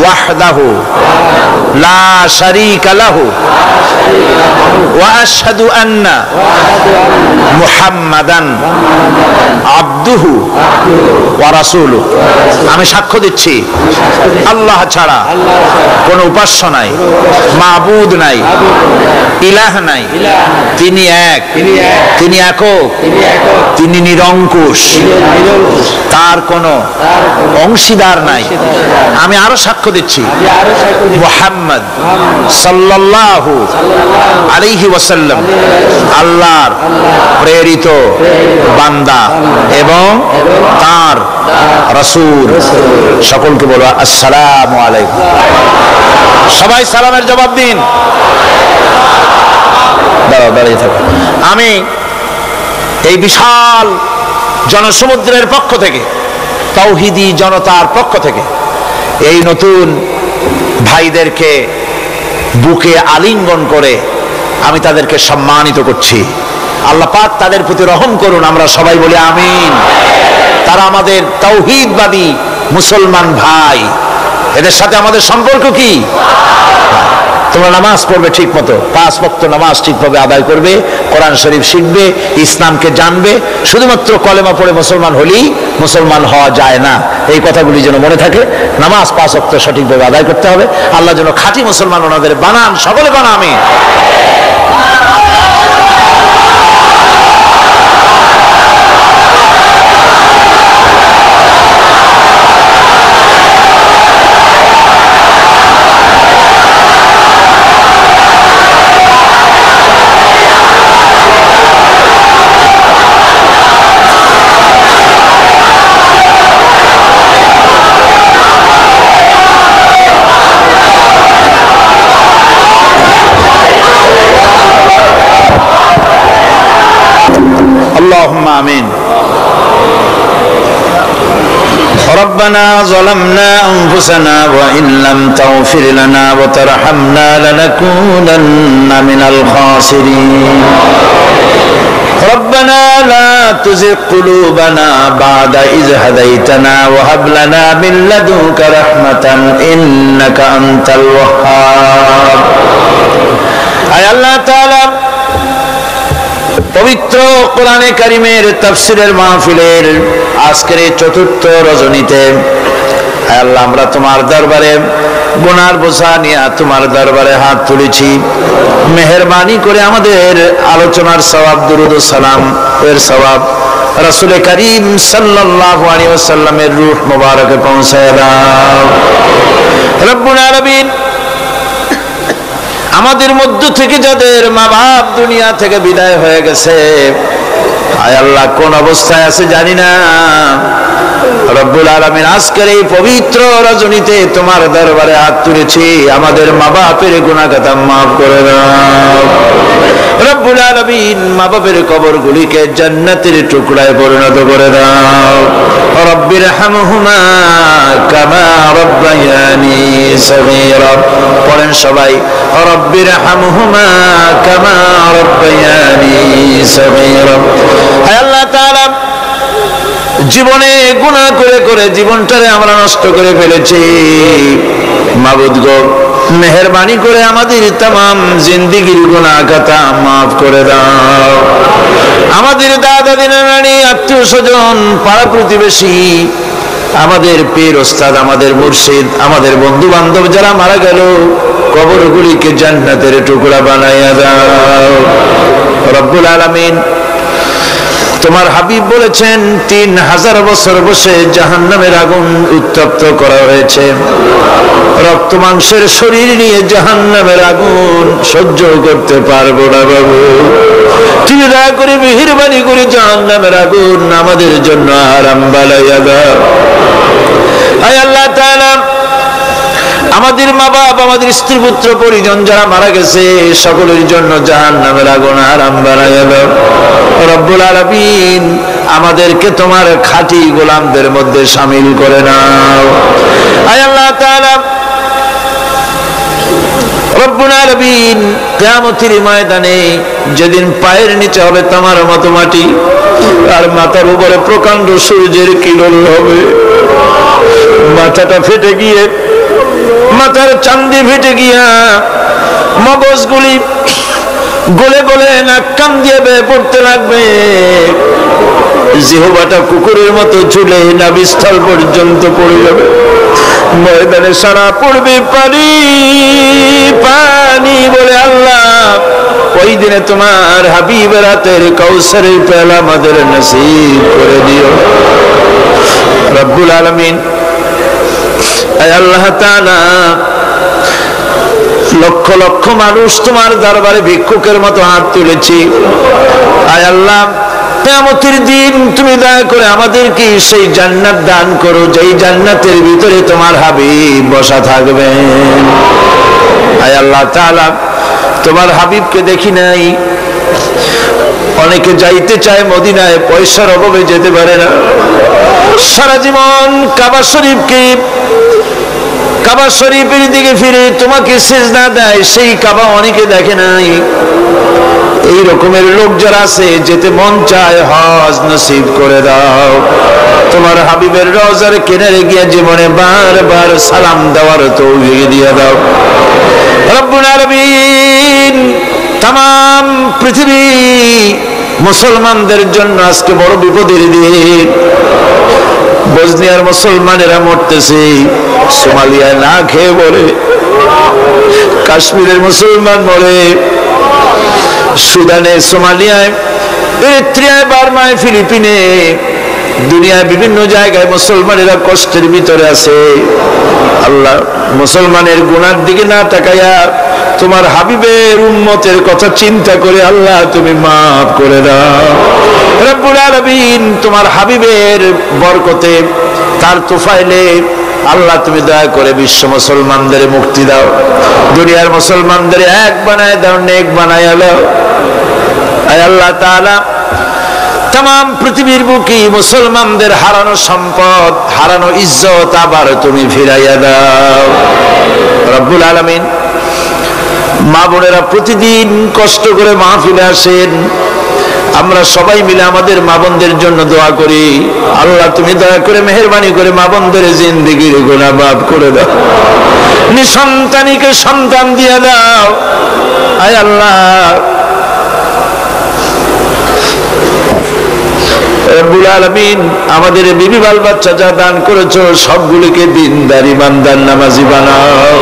ওয়াহদাহু লা শারীকা লাহু ওয়া আশহাদু আন্না মুহাম্মাদান আবদুহু ওয়া রাসূলুহু। আমি সাক্ষ্য দিচ্ছি আল্লাহ ছাড়া কোনো উপাস্য নাই, মাবুদ নাই, ইলাহ নাই। তিনি এক, তিনি একক, তিনি নিরঙ্কুশ, তার কোনো অংশীদার নাই। আমি আরো সাক্ষ্য দিচ্ছি মুহাম্মদ সাল্লাল্লাহু আলাইহি ওয়াসাল্লাম আল্লাহর প্রেরিত বান্দা এবং তার রাসূল। সকলকে বলো আসসালামু আলাইকুম। সবাই সালামের জবাব দিন। দাঁড়িয়ে থাকো। আমি এই বিশাল জনসমুদ্রের পক্ষ থেকে, তাওহীদি জনতার পক্ষ থেকে, এই নতুন ভাইদেরকে বুকে আলিঙ্গন করে আমি তাদেরকে সম্মানিত করছি। আল্লাহ পাক তাদের প্রতি রহম করুন, আমরা সবাই বলি আমিন। তারা আমাদের তাওহীদবাদী মুসলমান ভাই, এদের সাথে আমাদের সম্পর্ক কি? তোমরা নামাজ পড়বে ঠিক মতো, 5 ওয়াক্ত নামাজ ঠিকভাবে আদায় করবে, কোরআন শরীফ শিখবে, ইসলামকে জানবে। শুধুমাত্র কলেমা পড়ে মুসলমান হলেই মুসলমান হওয়া যায় না, এই কথাগুলি যেন মনে থাকে। নামাজ 5 ওয়াক্ত সঠিকভাবে আদায় করতে হবে। আল্লাহ যেন খাঁটি মুসলমান ওনাদের বানান, সকলে বানা আমিন। اللهم آمين. ربنا ظلمنا أنفسنا وإن لم تغفر لنا وترحمنا لنكونن من الخاسرين. ربنا لا تزغ قلوبنا بعد إذ هديتنا وهب لنا من لدنك رحمة إنك أنت الوهاب. أي الله تعالى পবিত্র কোরআনে কারিমের তাফসীরের মাহফিলের আজকের এই চতুর্থ রজনীতে হে আল্লাহ, আমরা তোমার দরবারে গুনার বোঝা নিয়ে তোমার দরবারে হাত তুলেছি। মেহেরবানি করে আমাদের আলোচনার সওয়াব, দুরূদ ও সালাম এর সওয়াব রাসূল করিম সাল্লাল্লাহু আলাইহি ওয়াসাল্লামের রূহ মুবারকে পৌঁছায় দাও। রব্বুল আলামিন, আমাদের মধ্য থেকে যাদের মা বাপ দুনিয়া থেকে বিদায় হয়ে গেছে, আয় আল্লাহ কোন অবস্থায় আছে জানি না, রব্বুল আলামিন আজকের এই পবিত্র রজনীতে তোমার দরবারে হাত তুলেছি, আমাদের মা বাপের গুনাহ খাতা মাফ করে দাও। রব্বুল আলামিন মা বাপের কবরগুলিকে জান্নাতের টুকরায় পরিণত করে দাও। রব্বির হামহুমা কামা রব্বায়ানি সগীরা। পড়েন সবাই, রব্বির হামহুমা কামা রব্বায়ানি সগীরা। হে আল্লাহ তাআলা, জীবনে গুনাহ করে করে জীবনটারে আমরা নষ্ট করে ফেলেছি। মাবুদ গো, মেহেরবানি করে আমাদের तमाम জিন্দেগির গুনাহ খাতা মাফ করে দাও। আমাদের দাদা দিনা নানি, আত্মীয় স্বজন, পাড়া প্রতিবেশী, আমাদের পীর ওস্তাদ, আমাদের মুর্শিদ, আমাদের বন্ধু বান্ধব যারা মারা গেল, কবরগুলিকে জান্নাতের টুকরা বানাইয়া দাও। রব্বুল আলামিন, তোমার হাবিব বলেছেন 3000 বছর বসে জাহান্নামের আগুন উত্তপ্ত করা হয়েছে। রক্ত মাংসের শরীর নিয়ে জাহান্নামের আগুন সহ্য করতে পারবো না বাবু, তুমি দয়া করে মেহেরবানি করে জাহান্নামের আগুন আমাদের জন্য আরাম বানাইয়া দাও। আয় আল্লাহ তাআলা, আমাদের মা বাপ, আমাদের স্ত্রী পুত্র পরিজন যারা মারা গেছে, সকলের জন্য জাহান্নামের আগুন আরাম বানাইয়া দাও। রব্বুল আলামিন, আমাদেরকে তোমার খাঁটি গোলামদের মধ্যে শামিল করে নাও। আয় আল্লাহ তাআলা, রব্বুল আলামিন, কিয়ামতের ময়দানে যেদিন পায়ের নিচে হবে তোমার মতো মাটি, আর মাথার উপরে প্রকাণ্ড সূর্যের কিরণ হবে, মাথাটা ফেটে গিয়ে, মাথার চান্দি ফেটে গিয়া মগজগুলি গলে গলে নাক কান দিয়ে বেয়ে পড়তে লাগবে, জিহ্বাটা কুকুরের মতো ঝুলে নাভিস্থল পর্যন্ত পড়ে যাবে। ময়দানে সারা পড়বে পানি পানি বলে। আল্লাহ, ওই দিনে তোমার হাবিবের হাতের কাউসারের পেয়ালা আমাদের নসিব করে দিও। রব্বুল আলামিন, আয় আল্লাহ তাআলা, লক্ষ লক্ষ মানুষ তোমার দরবারে ভিক্ষুকের মতো হাত তুলেছি। আয় আল্লাহ, কিয়ামতের দিন তুমি দয়া করে আমাদেরকে সেই জান্নাত দান করো, যেই জান্নাতের ভিতরে তোমার হাবিব বসা থাকবেন। আয় আল্লাহ তাআলা, তোমার হাবিবকে দেখি নাই, অনেকে যাইতে চায় মদিনায়, পয়সার অভাবে যেতে পারে না। সারা জীবন কাবা শরীফকে কাবা শরীফের দিকে ফিরে তোমাকে সিজদা দেয়, সেই কাবা অনেকে দেখে নাই। এই রকমের লোক যারা আছে, যেতে মন চায় হজ নসিব করে দাও। তোমার হাবিবের রওজার কিনারে গিয়ে জীবনে বারবার সালাম দেওয়ার তৌফিক দিয়ে দাও রব্বুল আলামিন। তাম পৃথিবী মুসলমানদের জন্য আজকে বড় বিপদের দিন। বসনিয়ার মুসলমানেরা মরতেছে, সোমালিয়ায় না খেয়ে মরে, কাশ্মীরের মুসলমান মরে, সুদানে, সোমালিয়ায়, এরিত্রিয়ায়, বার্মায়, ফিলিপিনে, দুনিয়ায় বিভিন্ন জায়গায় মুসলমানেরা কষ্টের ভিতরে আছে। আল্লাহ, মুসলমানের গুনার দিকে না তাকাইয়া তোমার হাবিবের উম্মতের কথা চিন্তা করে আল্লাহ তুমি মাফ করে দাও রব্বুল আলামিন। তোমার হাবিবের বরকতে, তার তোফাইলে আল্লাহ তুমি দয়া করে বিশ্ব মুসলমানদের মুক্তি দাও। দুনিয়ার মুসলমানদের এক বানায় দাও, নেক বানায় দাও। আয় আল্লাহ তাআলা, তাম পৃথিবীর বুকে মুসলমানদের হারানো সম্পদ, হারানো ইজ্জত আবার তুমি ফিরাইয়া দাও রব্বুল আলামিন। মা বোনেরা প্রতিদিন কষ্ট করে মাহফিলে আসেন, আমরা সবাই মিলে আমাদের মা বোনদের জন্য দোয়া করি। আল্লাহ তুমি দয়া করে মেহেরবানি করে মা বোনদের জিন্দেগির গুনাহ মাফ করে দাও, নিঃসন্তানীকে সন্তান দিয়ে দাও। আয় আল্লাহ রব্বুল আলামিন, আমাদের বিবি বাল বাচ্চা যা দান করেছো সবগুলিকে দিনদার ইমানদার নামাজি বানাও।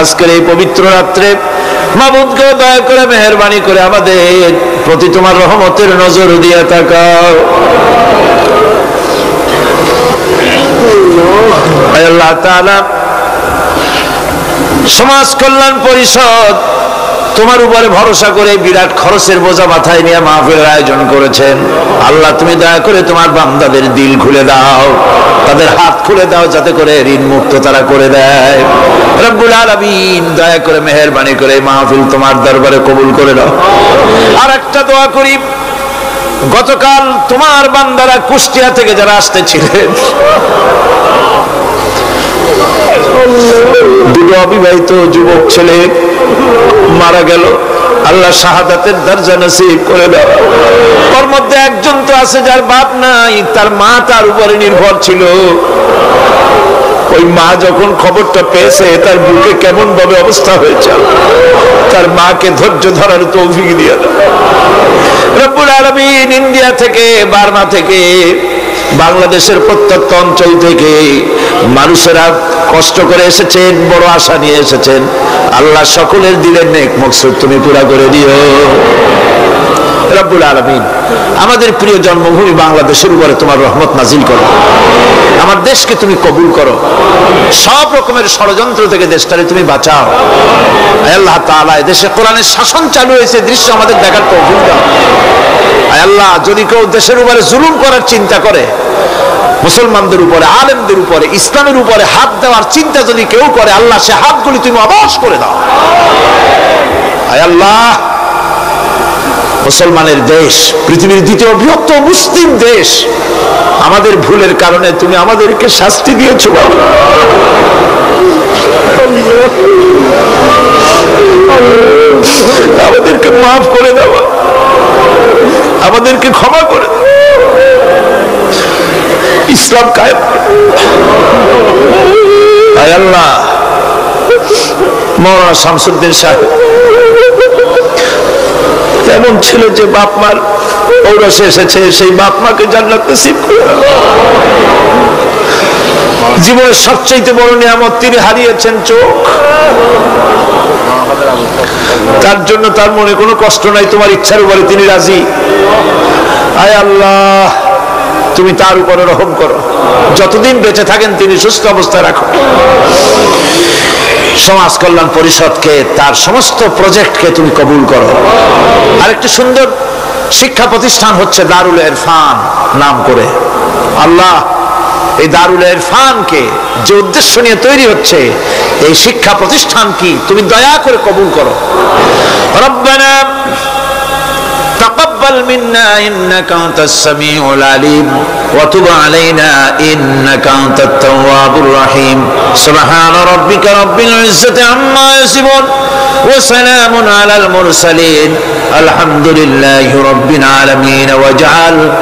আজকের এই পবিত্র রাত্রে মাবুদকে দয়া করে মেহেরবানি করে আমাদের প্রতি তোমার রহমতের নজর দিয়ে তাকাও। আল্লাহ তাআলা, সমাজ কল্যাণ পরিষদ তোমার উপরে ভরসা করে বিরাট খরচের বোঝা মাথায় নিয়ে মাহফিলের আয়োজন করেছেন। আল্লাহ তুমি দয়া করে তোমার বান্দাদের দিল খুলে দাও, তাদের হাত খুলে দাও, যাতে করে ঋণ মুক্ত তারা করে দেয় রব্বুল আলামিন। দয়া করে মেহেরবানি করে মাহফিল তোমার দরবারে কবুল করে দাও। আর একটা দোয়া করি, গতকাল তোমার বান্দারা কুষ্টিয়া থেকে যারা আসতেছিলেন, দুটো অবিবাহিত যুবক ছেলে মারা গেল, আল্লাহ শাহাদাতের দরজা নসিব করে দাও। ওর মধ্যে একজন তো আছে যার বাপ নাই, তার মা তার উপরে নির্ভর ছিল। ওই মা যখন খবরটা পেয়েছে, তার বুকে কেমন ভাবে অবস্থা হয়েছে, তার মাকে ধৈর্য ধরার তৌফিক দিয়ে দাও রব্বুল আলামিন। ইন্ডিয়া থেকে, বার্মা থেকে, বাংলাদেশের প্রত্যন্ত অঞ্চল থেকে মানুষেরা কষ্ট করে এসেছেন, বড় আশা নিয়ে এসেছেন। আল্লাহ সকলের দিলের নেক মকসুদ তুমি পুরা করে দিও রব্বুল আলামিন। আমাদের প্রিয় জন্মভূমি বাংলাদেশের উপরে তোমার রহমত নাজিল করো, আমার দেশকে তুমি কবুল করো, সব রকমের ষড়যন্ত্র থেকে দেশটারে তুমি বাঁচাও। আল্লাহ তাআলা, দেশে কোরআনের শাসন চালু হয়েছে, দৃশ্য আমাদের দেখার তৌফিক দাও। আল্লাহ, যদি কেউ দেশের উপরে জুলুম করার চিন্তা করে, মুসলমানদের উপরে, আলেমদের উপরে, ইসলামের উপরে হাত দেওয়ার চিন্তা যদি কেউ করে, আল্লাহ সে হাতগুলি তুমি অবশ করে দাও। আয় আল্লাহ, মুসলমানের দেশ, পৃথিবীর দ্বিতীয় বৃহত্তম মুসলিম দেশ, আমাদের ভুলের কারণে তুমি আমাদেরকে শাস্তি দিয়েছো বাবা। আমাদেরকে মাফ করে দাও, আমাদেরকে ক্ষমা করে দাও, ইসলাম কায়েম করো। আয় আল্লাহ, মাওলানা শামসুদ্দিন সাহেব এমন ছিল যে বাপ মার ঔরসে এসেছে, সেই বাপ মাকে জান্নাত নসিব করে দাও। জীবনের সবচেয়ে বড় নিয়ামত তিনি হারিয়েছেন, চোখ। তার জন্য তার মনে কোনো কষ্ট নাই, তোমার ইচ্ছার উপরে তিনি রাজি। আয় আল্লাহ, তুমি তার উপরে রহম করো, যতদিন বেঁচে থাকেন তিনি সুস্থ অবস্থায় রাখো। সমাজ কল্যাণ পরিষদকে, তার সমস্ত প্রজেক্টকে তুমি কবুল করো। আরেকটি সুন্দর শিক্ষা প্রতিষ্ঠান হচ্ছে দারুল ইরফান নাম করে। আল্লাহ, এই দারুল ইরফানকে যে উদ্দেশ্য নিয়ে তৈরি হচ্ছে, এই শিক্ষা প্রতিষ্ঠান কি তুমি দয়া করে কবুল করো। রব্বানা তাকাব্বাল تقبل منا إنك أنت السميع العليم وتب علينا إنك أنت التواب الرحيم سبحان ربك رب العزة عما يصفون وسلام على المرسلين الحمد لله رب العالمين واجعل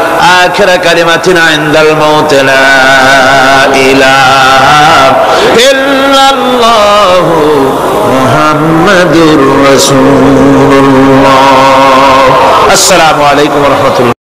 آخر كلمتنا عند الموت لا إله إلا الله محمد رسول الله السلام عليكم ورحمة الله